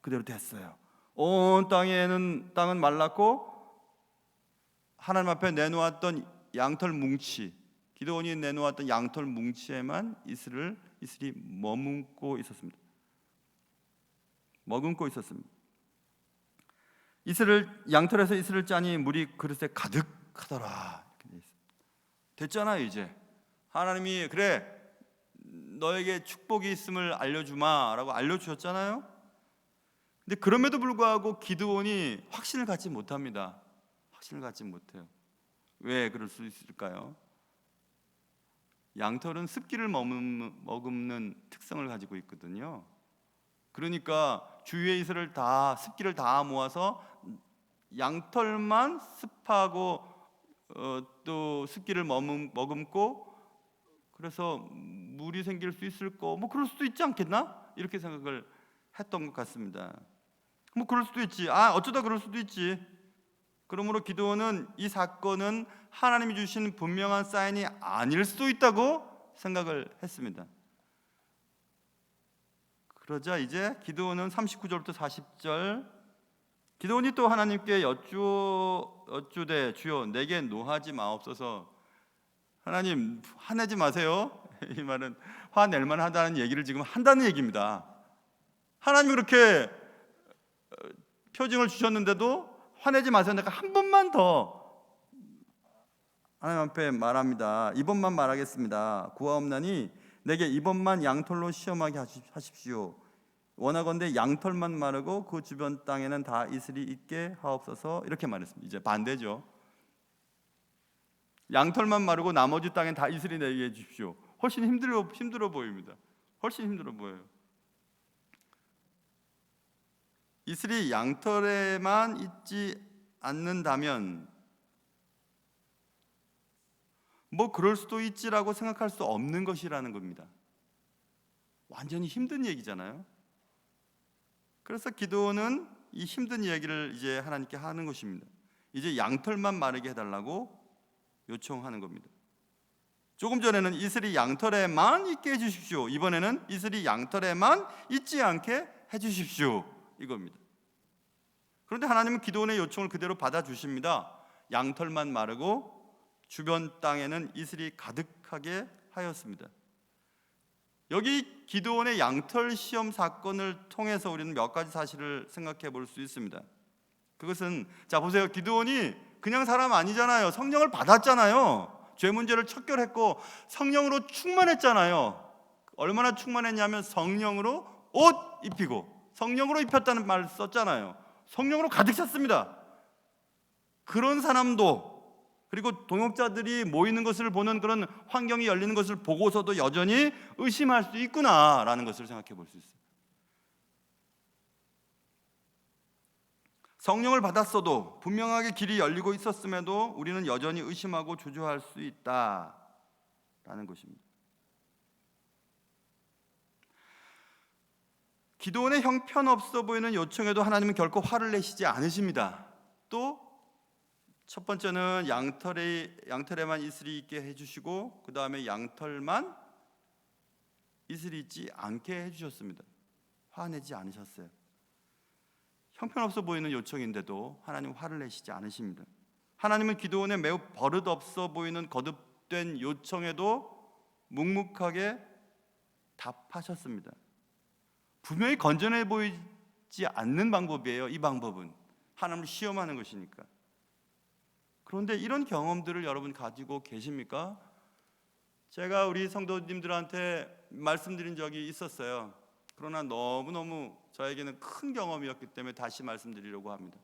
그대로 됐어요. 온 땅은 말랐고 하나님 앞에 내놓았던 양털 뭉치, 기드온이 내놓았던 양털 뭉치에만 이슬이 머금고 있었습니다. 양털에서 이슬을 짜니 물이 그릇에 가득하더라. 됐잖아요. 이제 하나님이 그래 너에게 축복이 있음을 알려주마라고 알려주셨잖아요. 근데 그럼에도 불구하고 기드온이 확신을 갖지 못합니다. 확신을 갖지 못해요. 왜 그럴 수 있을까요? 양털은 습기를 머금는 특성을 가지고 있거든요. 그러니까 주위의 이슬을 다, 습기를 다 모아서 양털만 습하고 또 습기를 머금고, 그래서 물이 생길 수 있을 거, 뭐 그럴 수도 있지 않겠나? 이렇게 생각을 했던 것 같습니다. 뭐 그럴 수도 있지. 어쩌다 그럴 수도 있지. 그러므로 기드온은 이 사건은 하나님이 주신 분명한 사인이 아닐 수도 있다고 생각을 했습니다. 그러자 이제 기드온은 39절부터 40절, 기드온이 또 하나님께 여쭈되 주여 내게 노하지 마옵소서. 하나님 화내지 마세요. 이 말은 화낼 만하다는 얘기를 지금 한다는 얘기입니다. 하나님이 그렇게 표징을 주셨는데도 화내지 마세요. 내가 한 번만 더 하나님 앞에 말합니다. 이번만 말하겠습니다. 구하옵나니 내게 이번만 양털로 시험하게 하십시오. 원하건대 양털만 마르고 그 주변 땅에는 다 이슬이 있게 하옵소서. 이렇게 말했습니다. 이제 반대죠. 양털만 마르고 나머지 땅엔 다 이슬이 내게 해주십시오. 훨씬 힘들어 보입니다. 훨씬 힘들어 보여요. 이슬이 양털에만 있지 않는다면 뭐 그럴 수도 있지라고 생각할 수 없는 것이라는 겁니다. 완전히 힘든 얘기잖아요. 그래서 기드온은 이 힘든 이야기를 이제 하나님께 하는 것입니다. 이제 양털만 마르게 해달라고 요청하는 겁니다. 조금 전에는 이슬이 양털에만 있게 해주십시오. 이번에는 이슬이 양털에만 있지 않게 해주십시오, 이겁니다. 그런데 하나님은 기드온의 요청을 그대로 받아주십니다. 양털만 마르고 주변 땅에는 이슬이 가득하게 하였습니다. 여기 기드온의 양털 시험 사건을 통해서 우리는 몇 가지 사실을 생각해 볼 수 있습니다. 그것은, 자 보세요, 기드온이 그냥 사람 아니잖아요. 성령을 받았잖아요. 죄 문제를 척결했고 성령으로 충만했잖아요. 얼마나 충만했냐면 성령으로 옷 입히고, 성령으로 입혔다는 말을 썼잖아요. 성령으로 가득 찼습니다. 그런 사람도, 그리고 동역자들이 모이는 것을 보는 그런 환경이 열리는 것을 보고서도 여전히 의심할 수 있구나라는 것을 생각해 볼 수 있어요. 성령을 받았어도, 분명하게 길이 열리고 있었음에도 우리는 여전히 의심하고 주저할 수 있다라는 것입니다. 기드온의 형편없어 보이는 요청에도 하나님은 결코 화를 내시지 않으십니다. 또 첫 번째는 양털에만 이슬이 있게 해주시고, 그 다음에 양털만 이슬이 있지 않게 해주셨습니다. 화내지 않으셨어요. 형편없어 보이는 요청인데도 하나님 화를 내시지 않으십니다. 하나님은 기드온의 매우 버릇없어 보이는 거듭된 요청에도 묵묵하게 답하셨습니다. 분명히 건전해 보이지 않는 방법이에요. 이 방법은 하나님을 시험하는 것이니까. 그런데 이런 경험들을 여러분 가지고 계십니까? 제가 우리 성도님들한테 말씀드린 적이 있었어요. 그러나 너무너무 저에게는 큰 경험이었기 때문에 다시 말씀드리려고 합니다.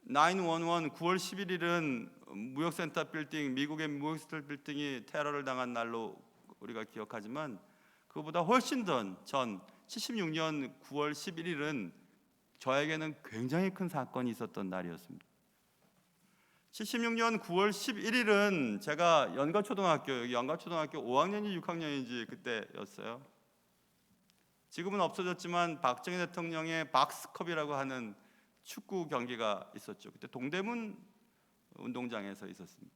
9/11 9월 11일은 무역센터 빌딩, 미국의 무역센터 빌딩이 테러를 당한 날로 우리가 기억하지만 그보다 훨씬 전 76년 9월 11일은 저에게는 굉장히 큰 사건이 있었던 날이었습니다. 76년 9월 11일은 제가 연가초등학교 5학년인지 6학년인지 그때였어요. 지금은 없어졌지만 박정희 대통령의 박스컵이라고 하는 축구 경기가 있었죠. 그때 동대문 운동장에서 있었습니다.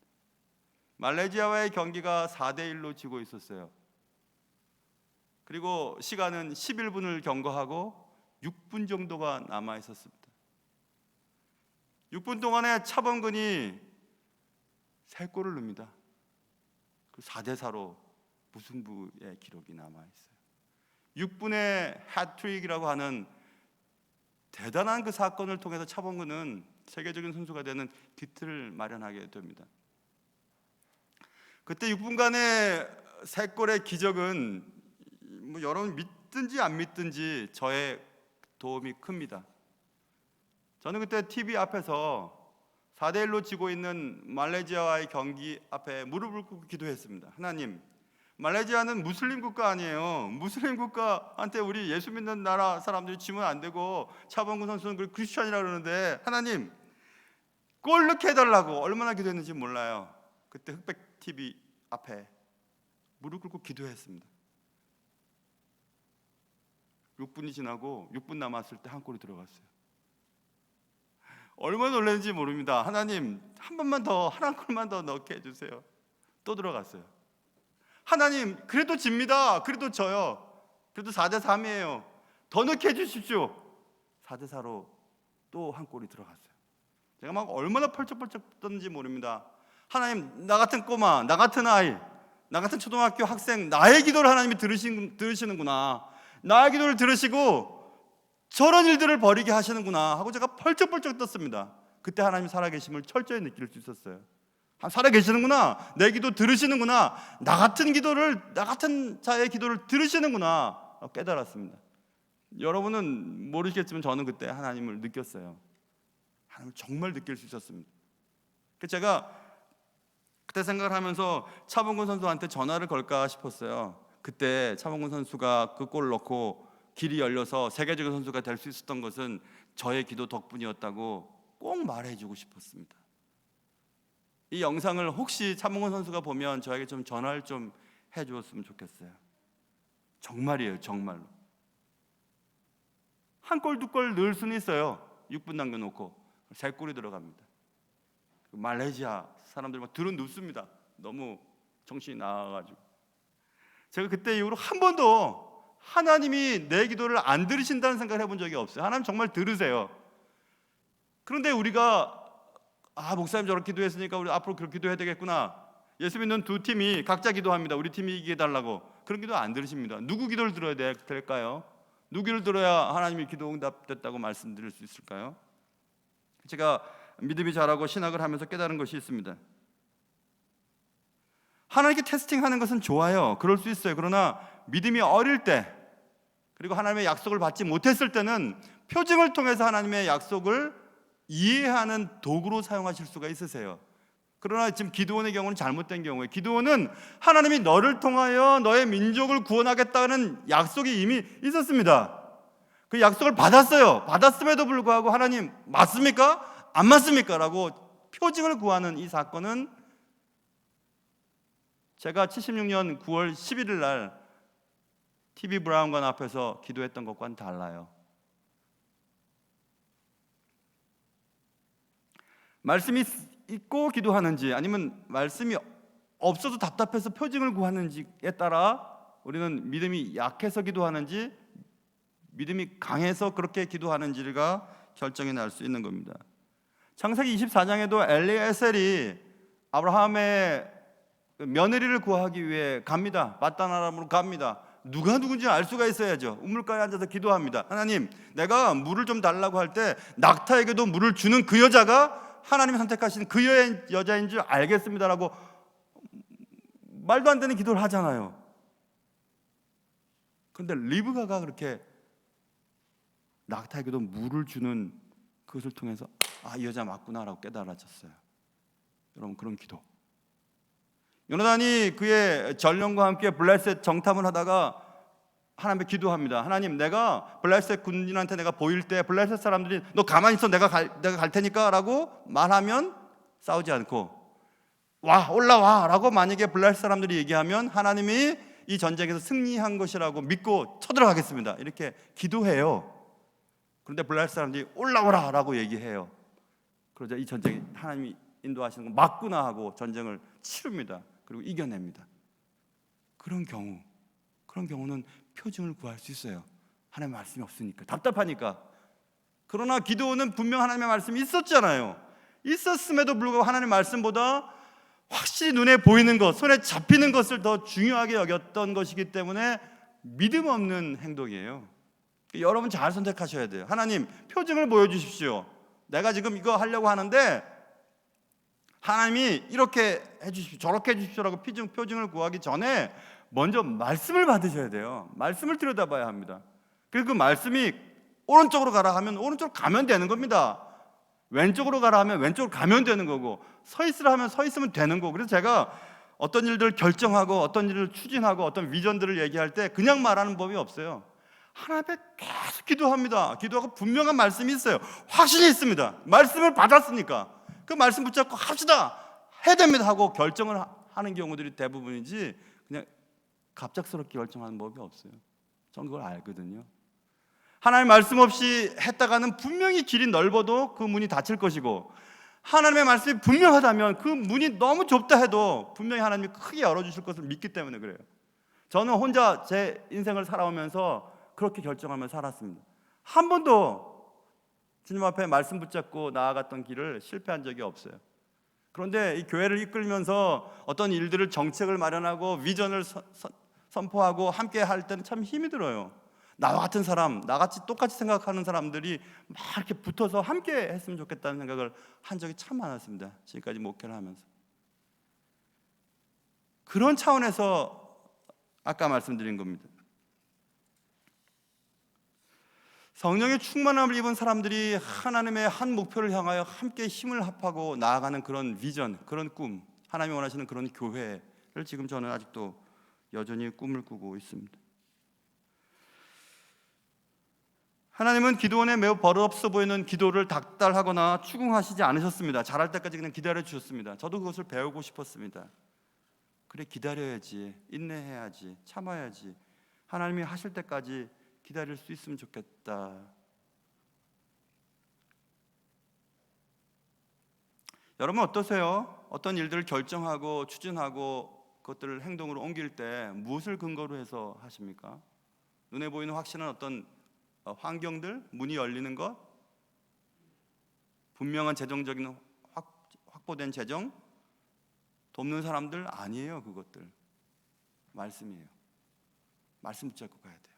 말레이시아와의 경기가 4대1로 지고 있었어요. 그리고 시간은 11분을 경과하고 6분 정도가 남아 있었습니다. 6분 동안에 차범근이 3골을 넣습니다. 4대4로 무승부의 기록이 남아 있어요. 6분의 해트릭이라고 하는 대단한 그 사건을 통해서 차범근은 세계적인 선수가 되는 기틀을 마련하게 됩니다. 그때 6분간의 3골의 기적은 뭐 여러분 믿든지 안 믿든지 저의 도움이 큽니다. 저는 그때 TV 앞에서 4대1로 지고 있는 말레이시아와의 경기 앞에 무릎을 꿇고 기도했습니다. 하나님, 말레이시아는 무슬림 국가 아니에요. 무슬림 국가한테 우리 예수 믿는 나라 사람들이 지면 안 되고 차범근 선수는 크리스천이라고 그러는데 하나님 골 넣게 해달라고 얼마나 기도했는지 몰라요. 그때 흑백 TV 앞에 무릎 꿇고 기도했습니다. 6분이 지나고 6분 남았을 때 한 골이 들어갔어요. 얼마나 놀랐는지 모릅니다. 하나님 한 번만 더, 한 골만 더 넣게 해주세요. 또 들어갔어요. 하나님 그래도 집니다. 그래도 져요. 그래도 4대3이에요. 더 넣게 해주십시오. 4대4로 또 한 골이 들어갔어요. 제가 막 얼마나 펄쩍펄쩍 떴는지 모릅니다. 하나님, 나 같은 꼬마, 나 같은 아이, 나 같은 초등학교 학생, 나의 기도를 하나님이 들으시는구나. 나의 기도를 들으시고 저런 일들을 벌이게 하시는구나 하고 제가 펄쩍펄쩍 떴습니다. 그때 하나님 살아계심을 철저히 느낄 수 있었어요. 살아계시는구나, 내 기도 들으시는구나, 나 같은 자의 기도를 들으시는구나 깨달았습니다. 여러분은 모르시겠지만 저는 그때 하나님을 느꼈어요. 하나님을 정말 느낄 수 있었습니다. 제가 그때 생각을 하면서 차범근 선수한테 전화를 걸까 싶었어요. 그때 차범근 선수가 그 골을 넣고 길이 열려서 세계적인 선수가 될 수 있었던 것은 저의 기도 덕분이었다고 꼭 말해주고 싶었습니다. 이 영상을 혹시 차범근 선수가 보면 저에게 좀 전화를 좀 해주었으면 좋겠어요. 정말이에요, 정말로. 한 골, 두 골 넣을 수는 있어요. 6분 남겨놓고 3골이 들어갑니다. 말레이시아 사람들 막 들은 눕습니다. 너무 정신이 나가가지고. 제가 그때 이후로 한 번도 하나님이 내 기도를 안 들으신다는 생각을 해본 적이 없어요. 하나님 정말 들으세요. 그런데 우리가 목사님 저렇게 기도했으니까 우리 앞으로 그렇게 기도해야 되겠구나. 예수 믿는 두 팀이 각자 기도합니다. 우리 팀이 이기게 해달라고. 그런 기도 안 들으십니다. 누구 기도를 들어야 될까요? 누구 기도를 들어야 하나님이 기도 응답됐다고 말씀드릴 수 있을까요? 제가 믿음이 자라고 신학을 하면서 깨달은 것이 있습니다. 하나님께 테스팅하는 것은 좋아요. 그럴 수 있어요. 그러나 믿음이 어릴 때 그리고 하나님의 약속을 받지 못했을 때는 표징을 통해서 하나님의 약속을 이해하는 도구로 사용하실 수가 있으세요. 그러나 지금 기드온의 경우는 잘못된 경우에 기드온은 하나님이 너를 통하여 너의 민족을 구원하겠다는 약속이 이미 있었습니다. 그 약속을 받았어요. 받았음에도 불구하고 하나님 맞습니까? 안 맞습니까? 라고 표징을 구하는 이 사건은 제가 76년 9월 11일 날 TV 브라운관 앞에서 기도했던 것과는 달라요. 말씀이 있고 기도하는지 아니면 말씀이 없어도 답답해서 표징을 구하는지에 따라 우리는 믿음이 약해서 기도하는지 믿음이 강해서 그렇게 기도하는지가 결정이 날 수 있는 겁니다. 창세기 24장에도 엘리에셀이 아브라함의 며느리를 구하기 위해 갑니다. 바다나람으로 갑니다. 누가 누군지 알 수가 있어야죠. 우물가에 앉아서 기도합니다. 하나님, 내가 물을 좀 달라고 할 때 낙타에게도 물을 주는 그 여자가 하나님이 선택하신 그 여자인 줄 알겠습니다라고 말도 안 되는 기도를 하잖아요. 그런데 리브가가 그렇게 낙타에게도 물을 주는 그것을 통해서 이 여자 맞구나라고 깨달아졌어요. 여러분, 그런 기도. 요나단이 그의 전령과 함께 블레셋 정탐을 하다가 하나님께 기도합니다. 하나님, 내가 블레셋 군인한테 내가 보일 때 블레셋 사람들이 너 가만히 있어, 내가 갈 테니까 라고 말하면 싸우지 않고 올라와 라고 만약에 블레셋 사람들이 얘기하면 하나님이 이 전쟁에서 승리한 것이라고 믿고 쳐들어가겠습니다, 이렇게 기도해요. 그런데 블레셋 사람들이 올라오라 라고 얘기해요. 그러자 이 전쟁이 하나님이 인도하시는 거 맞구나 하고 전쟁을 치릅니다. 그리고 이겨냅니다. 그런 경우는 표징을 구할 수 있어요. 하나님의 말씀이 없으니까, 답답하니까. 그러나 기도는 분명 하나님의 말씀이 있었잖아요. 있었음에도 불구하고 하나님의 말씀보다 확실히 눈에 보이는 것, 손에 잡히는 것을 더 중요하게 여겼던 것이기 때문에 믿음 없는 행동이에요. 여러분 잘 선택하셔야 돼요. 하나님, 표징을 보여주십시오. 내가 지금 이거 하려고 하는데 하나님이 이렇게 해주십시오, 저렇게 해주십시오라고 표징을 구하기 전에 먼저 말씀을 받으셔야 돼요. 말씀을 들여다봐야 합니다. 그리고 그 말씀이 오른쪽으로 가라 하면 오른쪽으로 가면 되는 겁니다. 왼쪽으로 가라 하면 왼쪽으로 가면 되는 거고, 서 있으라 하면 서 있으면 되는 거고. 그래서 제가 어떤 일들을 결정하고 어떤 일을 추진하고 어떤 비전들을 얘기할 때 그냥 말하는 법이 없어요. 하나님 앞에 계속 기도합니다. 기도하고 분명한 말씀이 있어요. 확신이 있습니다. 말씀을 받았으니까 그 말씀 붙잡고 합시다, 해야 됩니다 하고 결정을 하는 경우들이 대부분이지, 그냥 갑작스럽게 결정하는 법이 없어요. 저는 그걸 알거든요. 하나님 말씀 없이 했다가는 분명히 길이 넓어도 그 문이 닫힐 것이고, 하나님의 말씀이 분명하다면 그 문이 너무 좁다 해도 분명히 하나님이 크게 열어주실 것을 믿기 때문에 그래요. 저는 혼자 제 인생을 살아오면서 그렇게 결정하며 살았습니다. 한 번도 주님 앞에 말씀 붙잡고 나아갔던 길을 실패한 적이 없어요. 그런데 이 교회를 이끌면서 어떤 일들을, 정책을 마련하고 비전을 선포하고 함께 할 때는 참 힘이 들어요. 나와 같은 사람, 나같이 똑같이 생각하는 사람들이 막 이렇게 붙어서 함께 했으면 좋겠다는 생각을 한 적이 참 많았습니다. 지금까지 목회를 하면서. 그런 차원에서 아까 말씀드린 겁니다. 성령의 충만함을 입은 사람들이 하나님의 한 목표를 향하여 함께 힘을 합하고 나아가는 그런 비전, 그런 꿈, 하나님이 원하시는 그런 교회를 지금 저는 아직도 여전히 꿈을 꾸고 있습니다. 하나님은 기도원의 매우 버릇없어 보이는 기도를 닥달하거나 추궁하시지 않으셨습니다. 잘할 때까지 그냥 기다려 주셨습니다. 저도 그것을 배우고 싶었습니다. 그래, 기다려야지, 인내해야지, 참아야지, 하나님이 하실 때까지 기다릴 수 있으면 좋겠다. 여러분 어떠세요? 어떤 일들을 결정하고 추진하고 그것들을 행동으로 옮길 때 무엇을 근거로 해서 하십니까? 눈에 보이는 확신은 어떤 환경들, 문이 열리는 것, 분명한 재정적인 확보된 재정, 돕는 사람들 아니에요. 그것들 말씀이에요. 말씀 붙잡고 가야 돼요.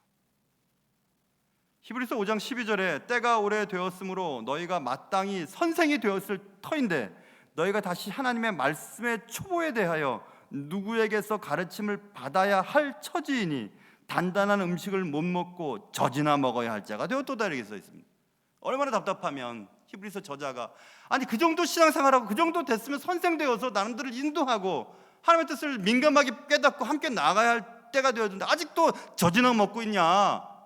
히브리서 5장 12절에 때가 오래되었으므로 너희가 마땅히 선생이 되었을 터인데 너희가 다시 하나님의 말씀의 초보에 대하여 누구에게서 가르침을 받아야 할 처지이니 단단한 음식을 못 먹고 젖이나 먹어야 할 자가 되었도다, 이렇게 써 있습니다. 얼마나 답답하면 히브리서 저자가 아니 그 정도 신앙생활하고 그 정도 됐으면 선생 되어서 남들을 인도하고 하나님의 뜻을 민감하게 깨닫고 함께 나가야 할 때가 되었는데 아직도 젖이나 먹고 있냐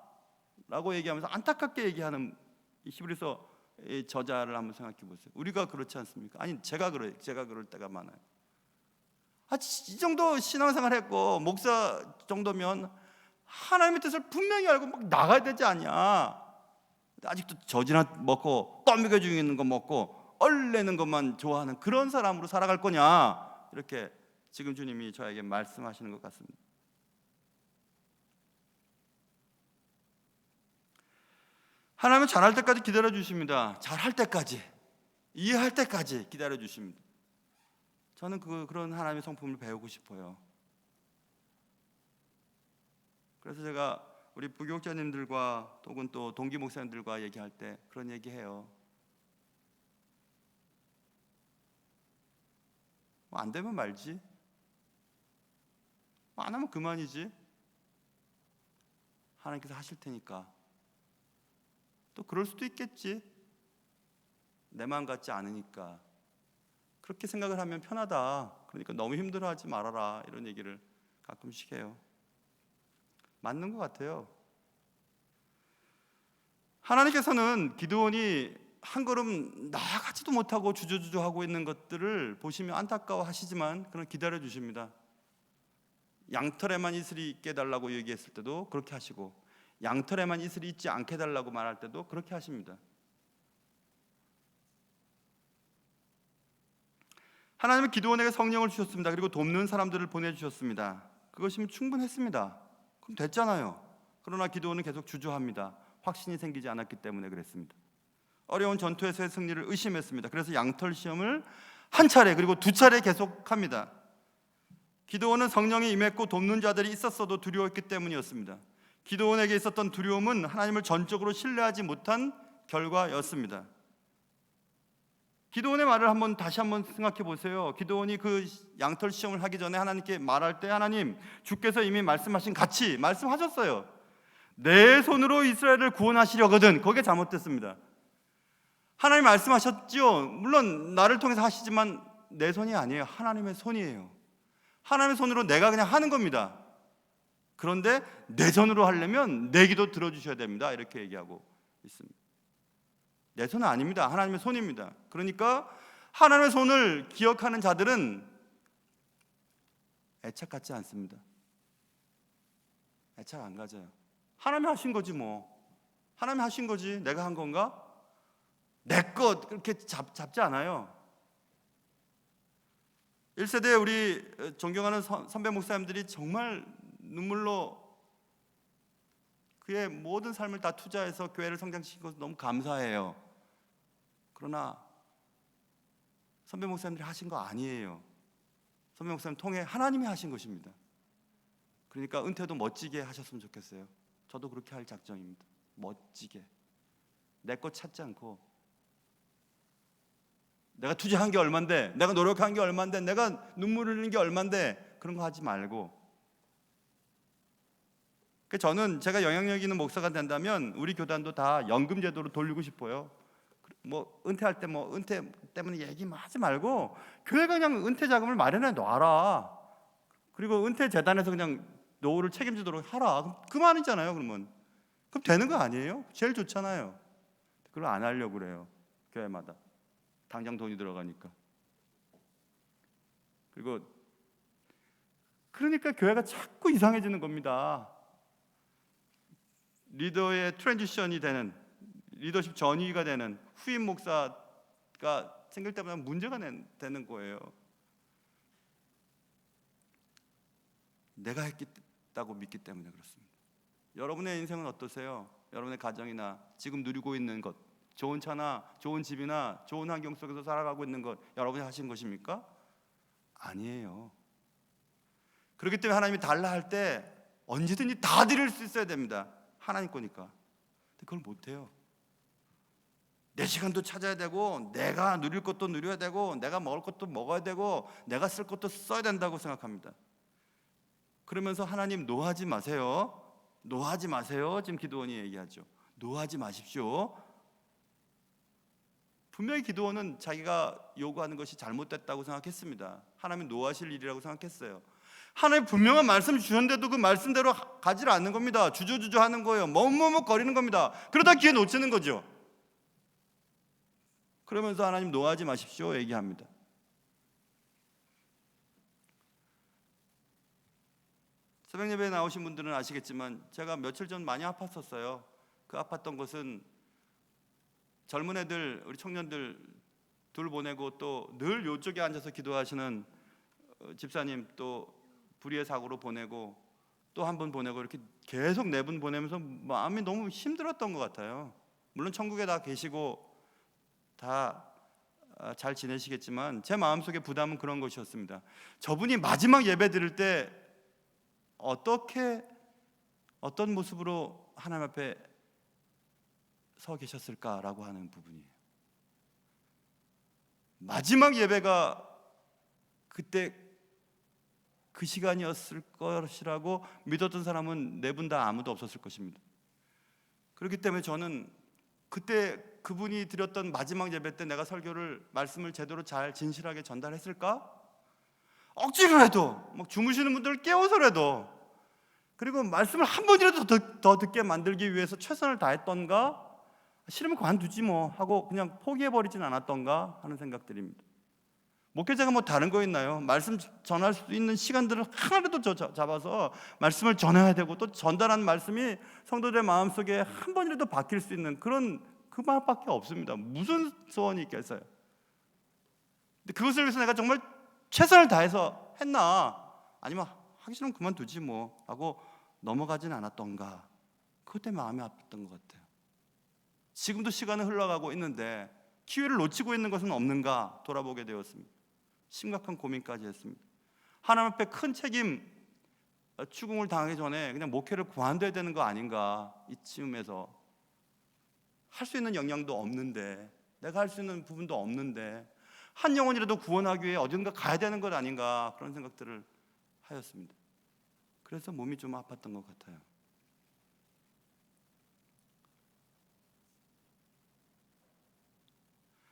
라고 얘기하면서 안타깝게 얘기하는 히브리서 저자를 한번 생각해 보세요. 우리가 그렇지 않습니까? 아니 제가 그럴 때가 많아요. 이 정도 신앙생활 했고 목사 정도면 하나님의 뜻을 분명히 알고 막 나가야 되지 않냐. 아직도 젖이나 먹고 떠먹여 주는 거 먹고 얼내는 것만 좋아하는 그런 사람으로 살아갈 거냐, 이렇게 지금 주님이 저에게 말씀하시는 것 같습니다. 하나님은 잘할 때까지 기다려 주십니다. 잘할 때까지, 이해할 때까지 기다려 주십니다. 저는 그런 하나님의 성품을 배우고 싶어요. 그래서 제가 우리 부교육자님들과 혹은 또 동기 목사님들과 얘기할 때 그런 얘기해요. 안 되면 말지. 안 하면 그만이지. 하나님께서 하실 테니까. 또 그럴 수도 있겠지. 내 마음 같지 않으니까. 그렇게 생각을 하면 편하다. 그러니까 너무 힘들어하지 말아라. 이런 얘기를 가끔씩 해요. 맞는 것 같아요. 하나님께서는 기드온이 한 걸음 나아가지도 못하고 주저주저하고 있는 것들을 보시면 안타까워하시지만 그런 기다려 주십니다. 양털에만 이슬이 있게 해달라고 얘기했을 때도 그렇게 하시고, 양털에만 이슬이 있지 않게 해달라고 말할 때도 그렇게 하십니다. 하나님은 기드온에게 성령을 주셨습니다. 그리고 돕는 사람들을 보내주셨습니다. 그것이면 충분했습니다. 그럼 됐잖아요. 그러나 기드온은 계속 주저합니다. 확신이 생기지 않았기 때문에 그랬습니다. 어려운 전투에서의 승리를 의심했습니다. 그래서 양털 시험을 한 차례 그리고 두 차례 계속합니다. 기드온은 성령이 임했고 돕는 자들이 있었어도 두려웠기 때문이었습니다. 기드온에게 있었던 두려움은 하나님을 전적으로 신뢰하지 못한 결과였습니다. 기드온의 말을 다시 한번 생각해 보세요. 기드온이 그 양털 시험을 하기 전에 하나님께 말할 때 하나님, 주께서 이미 말씀하신 같이 말씀하셨어요. 내 손으로 이스라엘을 구원하시려거든. 거기에 잘못됐습니다. 하나님 말씀하셨죠. 물론 나를 통해서 하시지만 내 손이 아니에요. 하나님의 손이에요. 하나님의 손으로 내가 그냥 하는 겁니다. 그런데 내 손으로 하려면 내 기도 들어주셔야 됩니다. 이렇게 얘기하고 있습니다. 내 손은 아닙니다. 하나님의 손입니다. 그러니까 하나님의 손을 기억하는 자들은 애착 갖지 않습니다. 애착 안 가져요. 하나님이 하신 거지 뭐. 하나님이 하신 거지. 내가 한 건가? 내 것 그렇게 잡지 않아요. 1세대 우리 존경하는 선배 목사님들이 정말 눈물로 그의 모든 삶을 다 투자해서 교회를 성장시킨 것을 너무 감사해요. 그러나 선배 목사님들이 하신 거 아니에요. 선배 목사님 통해 하나님이 하신 것입니다. 그러니까 은퇴도 멋지게 하셨으면 좋겠어요. 저도 그렇게 할 작정입니다. 멋지게. 내 것 찾지 않고, 내가 투자한 게 얼만데, 내가 노력한 게 얼만데, 내가 눈물 흘리는 게 얼만데, 그런 거 하지 말고. 저는 제가 영향력 있는 목사가 된다면 우리 교단도 다 연금 제도로 돌리고 싶어요. 뭐 은퇴할 때 뭐 은퇴 때문에 얘기 하지 말고 교회가 그냥 은퇴 자금을 마련해 놔라. 그리고 은퇴 재단에서 그냥 노후를 책임지도록 하라. 그만이잖아요. 그러면 그럼 되는 거 아니에요? 제일 좋잖아요. 그걸 안 하려고 그래요. 교회마다 당장 돈이 들어가니까. 그리고 그러니까 교회가 자꾸 이상해지는 겁니다. 리더의 트랜지션이 되는, 리더십 전위가 되는 후임 목사가 생길 때마다 문제가 되는 거예요. 내가 했다고 믿기 때문에 그렇습니다. 여러분의 인생은 어떠세요? 여러분의 가정이나 지금 누리고 있는 것, 좋은 차나 좋은 집이나 좋은 환경 속에서 살아가고 있는 것, 여러분이 하신 것입니까? 아니에요. 그렇기 때문에 하나님이 달라 할 때 언제든지 다 드릴 수 있어야 됩니다. 하나님 거니까. 근데 그걸 못해요. 내 시간도 찾아야 되고, 내가 누릴 것도 누려야 되고, 내가 먹을 것도 먹어야 되고, 내가 쓸 것도 써야 된다고 생각합니다. 그러면서 하나님 노하지 마세요. 노하지 마세요. 지금 기드온이 얘기하죠. 노하지 마십시오. 분명히 기드온은 자기가 요구하는 것이 잘못됐다고 생각했습니다. 하나님이 노하실 일이라고 생각했어요. 하나님 분명한 말씀 주셨는데도 그 말씀대로 가지를 않는 겁니다. 주저주저 하는 거예요. 머뭇머뭇거리는 겁니다. 그러다 기회 놓치는 거죠. 그러면서 하나님 노하지 마십시오 얘기합니다. 새벽 예배에 나오신 분들은 아시겠지만 제가 며칠 전 많이 아팠었어요. 그 아팠던 것은 젊은 애들, 우리 청년들 둘 보내고 또 늘 이쪽에 앉아서 기도하시는 집사님, 또 불의의 사고로 보내고 또 한 분 보내고, 이렇게 계속 네 분 보내면서 마음이 너무 힘들었던 것 같아요. 물론 천국에 다 계시고 다 잘 지내시겠지만 제 마음속의 부담은 그런 것이었습니다. 저분이 마지막 예배 드릴 때 어떤 모습으로 하나님 앞에 서 계셨을까라고 하는 부분이에요. 마지막 예배가 그때 그 시간이었을 것이라고 믿었던 사람은 네 분 다 아무도 없었을 것입니다. 그렇기 때문에 저는 그때 그분이 드렸던 마지막 예배 때 내가 말씀을 제대로 잘 진실하게 전달했을까? 억지로라도 막 주무시는 분들을 깨워서라도, 그리고 말씀을 한 번이라도 더 듣게 만들기 위해서 최선을 다했던가? 싫으면 관두지 뭐 하고 그냥 포기해버리진 않았던가 하는 생각들입니다. 목회자가 뭐 다른 거 있나요? 말씀 전할 수 있는 시간들을 하나라도 잡아서 말씀을 전해야 되고, 또 전달한 말씀이 성도들의 마음속에 한 번이라도 박힐 수 있는 그런 그 말밖에 없습니다. 무슨 소원이 있겠어요? 근데 그것을 위해서 내가 정말 최선을 다해서 했나? 아니면 하기 싫으면 그만두지 뭐 하고 넘어가진 않았던가? 그것 때문에 마음이 아팠던 것 같아요. 지금도 시간은 흘러가고 있는데 기회를 놓치고 있는 것은 없는가 돌아보게 되었습니다. 심각한 고민까지 했습니다. 하나님 앞에 큰 책임, 추궁을 당하기 전에 그냥 목회를 그만둬야 되는 거 아닌가, 이쯤에서 할 수 있는 역량도 없는데, 내가 할 수 있는 부분도 없는데 한 영혼이라도 구원하기 위해 어딘가 가야 되는 것 아닌가, 그런 생각들을 하였습니다. 그래서 몸이 좀 아팠던 것 같아요.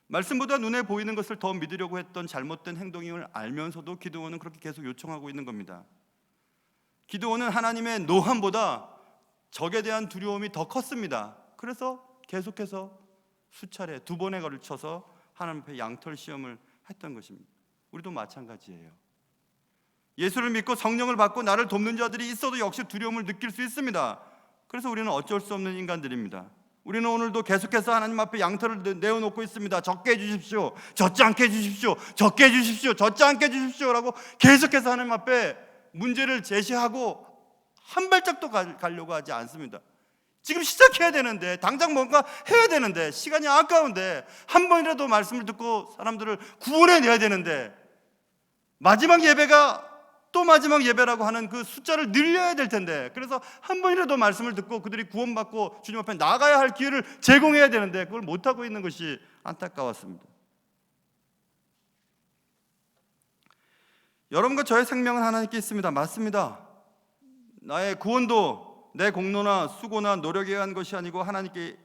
말씀보다 눈에 보이는 것을 더 믿으려고 했던 잘못된 행동임을 알면서도 기드온은 그렇게 계속 요청하고 있는 겁니다. 기드온은 하나님의 노함보다 적에 대한 두려움이 더 컸습니다. 그래서 계속해서 수차례 2번에 걸쳐서 하나님 앞에 양털 시험을 했던 것입니다. 우리도 마찬가지예요. 예수를 믿고 성령을 받고 나를 돕는 자들이 있어도 역시 두려움을 느낄 수 있습니다. 그래서 우리는 어쩔 수 없는 인간들입니다. 우리는 오늘도 계속해서 하나님 앞에 양털을 내어놓고 있습니다. 적게 해주십시오, 젖지 않게 해주십시오, 적게 해주십시오, 젖지 않게 해주십시오 라고 계속해서 하나님 앞에 문제를 제시하고 한 발짝도 가려고 하지 않습니다. 지금 시작해야 되는데, 당장 뭔가 해야 되는데, 시간이 아까운데, 한 번이라도 말씀을 듣고 사람들을 구원해내야 되는데, 마지막 예배가 또 마지막 예배라고 하는 그 숫자를 늘려야 될 텐데, 그래서 한 번이라도 말씀을 듣고 그들이 구원받고 주님 앞에 나가야 할 기회를 제공해야 되는데 그걸 못하고 있는 것이 안타까웠습니다. 여러분과 저의 생명은 하나님께 있습니다. 맞습니다. 나의 구원도 내 공로나 수고나 노력에 의한 것이 아니고 하나님께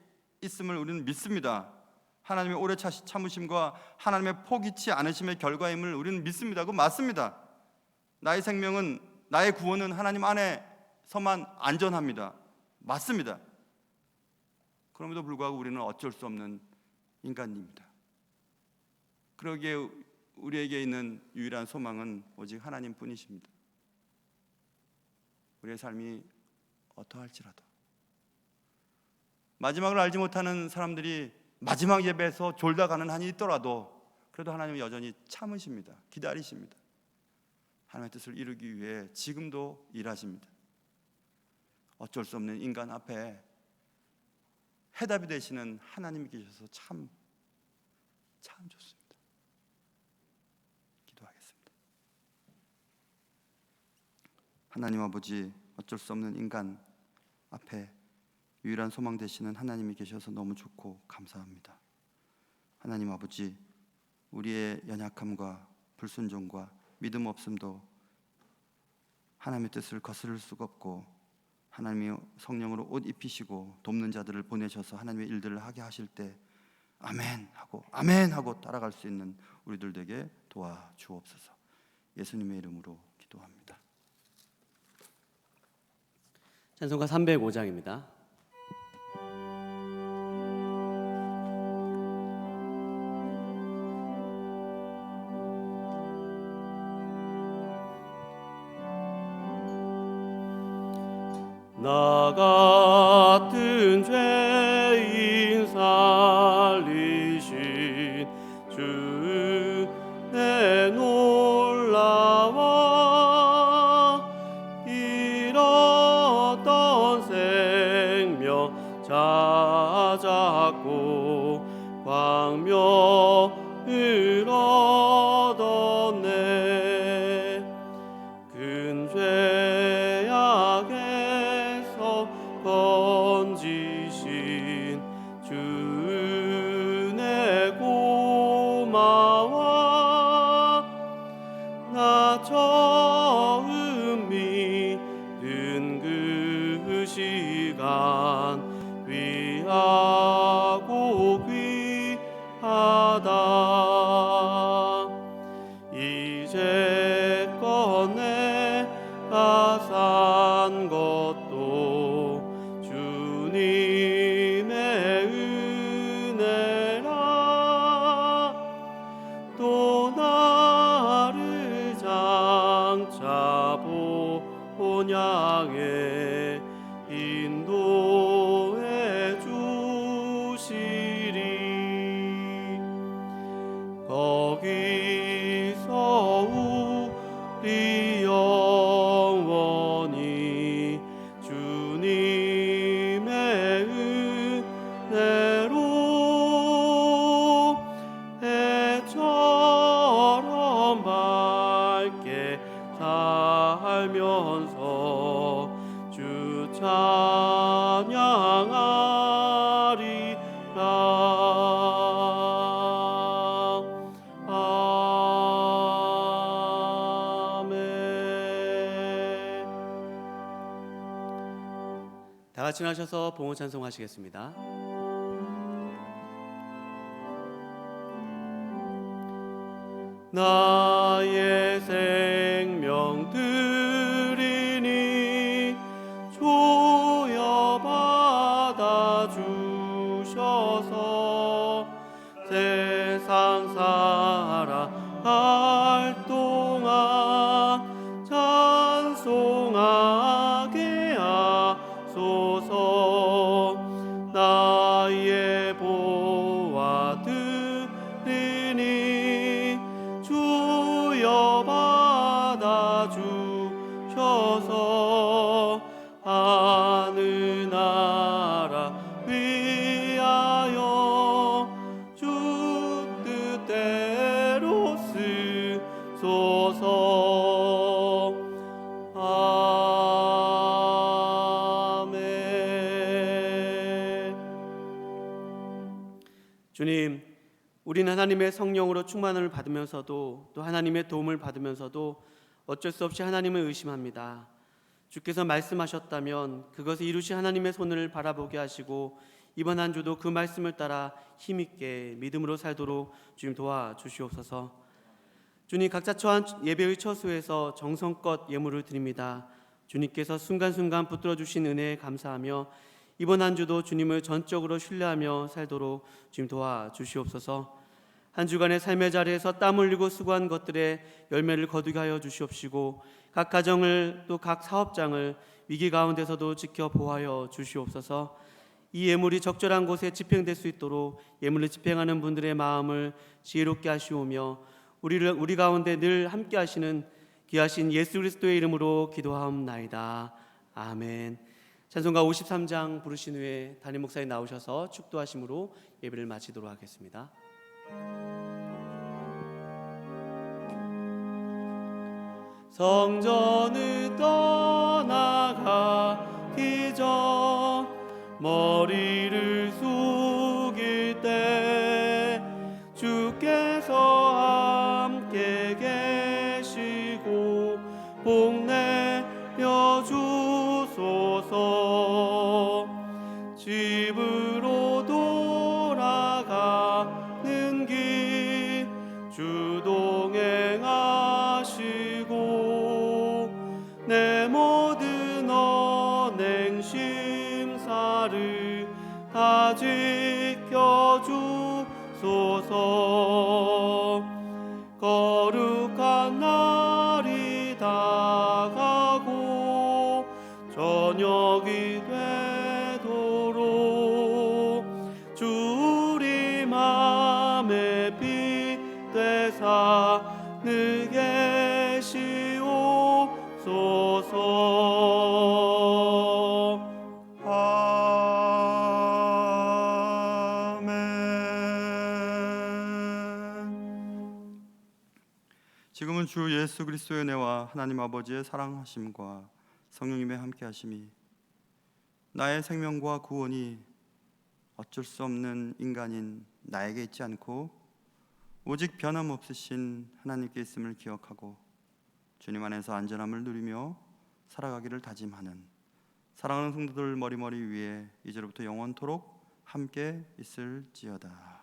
있음을 우리는 믿습니다. 하나님의 오래 참으심과 하나님의 포기치 않으심의 결과임을 우리는 믿습니다. 그건 맞습니다. 나의 생명은, 나의 구원은 하나님 안에서만 안전합니다. 맞습니다. 그럼에도 불구하고 우리는 어쩔 수 없는 인간입니다. 그러기에 우리에게 있는 유일한 소망은 오직 하나님뿐이십니다. 우리의 삶이 어떠할지라도, 마지막을 알지 못하는 사람들이 마지막 예배에서 졸다가는 한이 있더라도 그래도 하나님은 여전히 참으십니다. 기다리십니다. 하나님의 뜻을 이루기 위해 지금도 일하십니다. 어쩔 수 없는 인간 앞에 해답이 되시는 하나님이 계셔서 참 좋습니다. 기도하겠습니다. 하나님 아버지, 어쩔 수 없는 인간 앞에 유일한 소망 되시는 하나님이 계셔서 너무 좋고 감사합니다. 하나님 아버지, 우리의 연약함과 불순종과 믿음 없음도 하나님의 뜻을 거스를 수가 없고, 하나님이 성령으로 옷 입히시고 돕는 자들을 보내셔서 하나님의 일들을 하게 하실 때 아멘 하고 따라갈 수 있는 우리들 되게 도와주옵소서. 예수님의 이름으로 기도합니다. 찬송가 305장입니다. 나 같은 죄인 살리신 주 내 놀라와 잃었던 생명 찾았고 광명을 나 처음 믿은 그 시간 귀하고 귀하다. 이제껏 내가 산 것도 주님의 은혜라. 또 나를 장차 본향에 인도해 주시리. 거기서 우리 영원히 주님의 은혜로 해처럼 밝게 살면서 주 찬양하리라. 아멘. 다 같이 나셔서 봉헌 찬송하시겠습니다. 나의 생명 드리니 조여받아 주셔서 세상 살아갈 동안 찬송하게 하소서. 나의 보아 드리니 주여받아 주셔서 하늘 나라 위하여 주 뜻대로 쓰소서. 아멘. 주님, 우린 하나님의 성령으로 충만을 받으면서도 또 하나님의 도움을 받으면서도 어쩔 수 없이 하나님을 의심합니다. 주께서 말씀하셨다면 그것을 이루시 하나님의 손을 바라보게 하시고 이번 한 주도 그 말씀을 따라 힘있게 믿음으로 살도록 주님 도와주시옵소서. 주님, 각자 처한 예배의 처소에서 정성껏 예물을 드립니다. 주님께서 순간순간 붙들어 주신 은혜에 감사하며 이번 한 주도 주님을 전적으로 신뢰하며 살도록 주님 도와주시옵소서. 한 주간의 삶의 자리에서 땀 흘리고 수고한 것들의 열매를 거두게 하여 주시옵시고 각 가정을 또 각 사업장을 위기 가운데서도 지켜 보호하여 주시옵소서. 이 예물이 적절한 곳에 집행될 수 있도록 예물을 집행하는 분들의 마음을 지혜롭게 하시오며 우리 가운데 늘 함께 하시는 귀하신 예수 그리스도의 이름으로 기도하옵나이다. 아멘. 찬송가 53장 부르신 후에 담임 목사님 나오셔서 축도하심으로 예배를 마치도록 하겠습니다. 성전을 떠나가기 전 머리를 숙일 때 주께서 함께 계시고 복내려 주소서. 집으로 돌아가는 길 주 동행하시고 내 모든 언행 심사를 다 지켜주소서. 거룩한 날이 다가고 저녁이 되도록 주 우리 맘에 빛 되사 늘 계시옵소서. 아멘. 지금은 주 예수 그리스도의 은혜와 하나님 아버지의 사랑하심과 성령님의 함께하심이 나의 생명과 구원이 어쩔 수 없는 인간인 나에게 있지 않고 오직 변함없으신 하나님께 있음을 기억하고 주님 안에서 안전함을 누리며 살아가기를 다짐하는 사랑하는 성도들 머리머리 위에 이제로부터 영원토록 함께 있을지어다.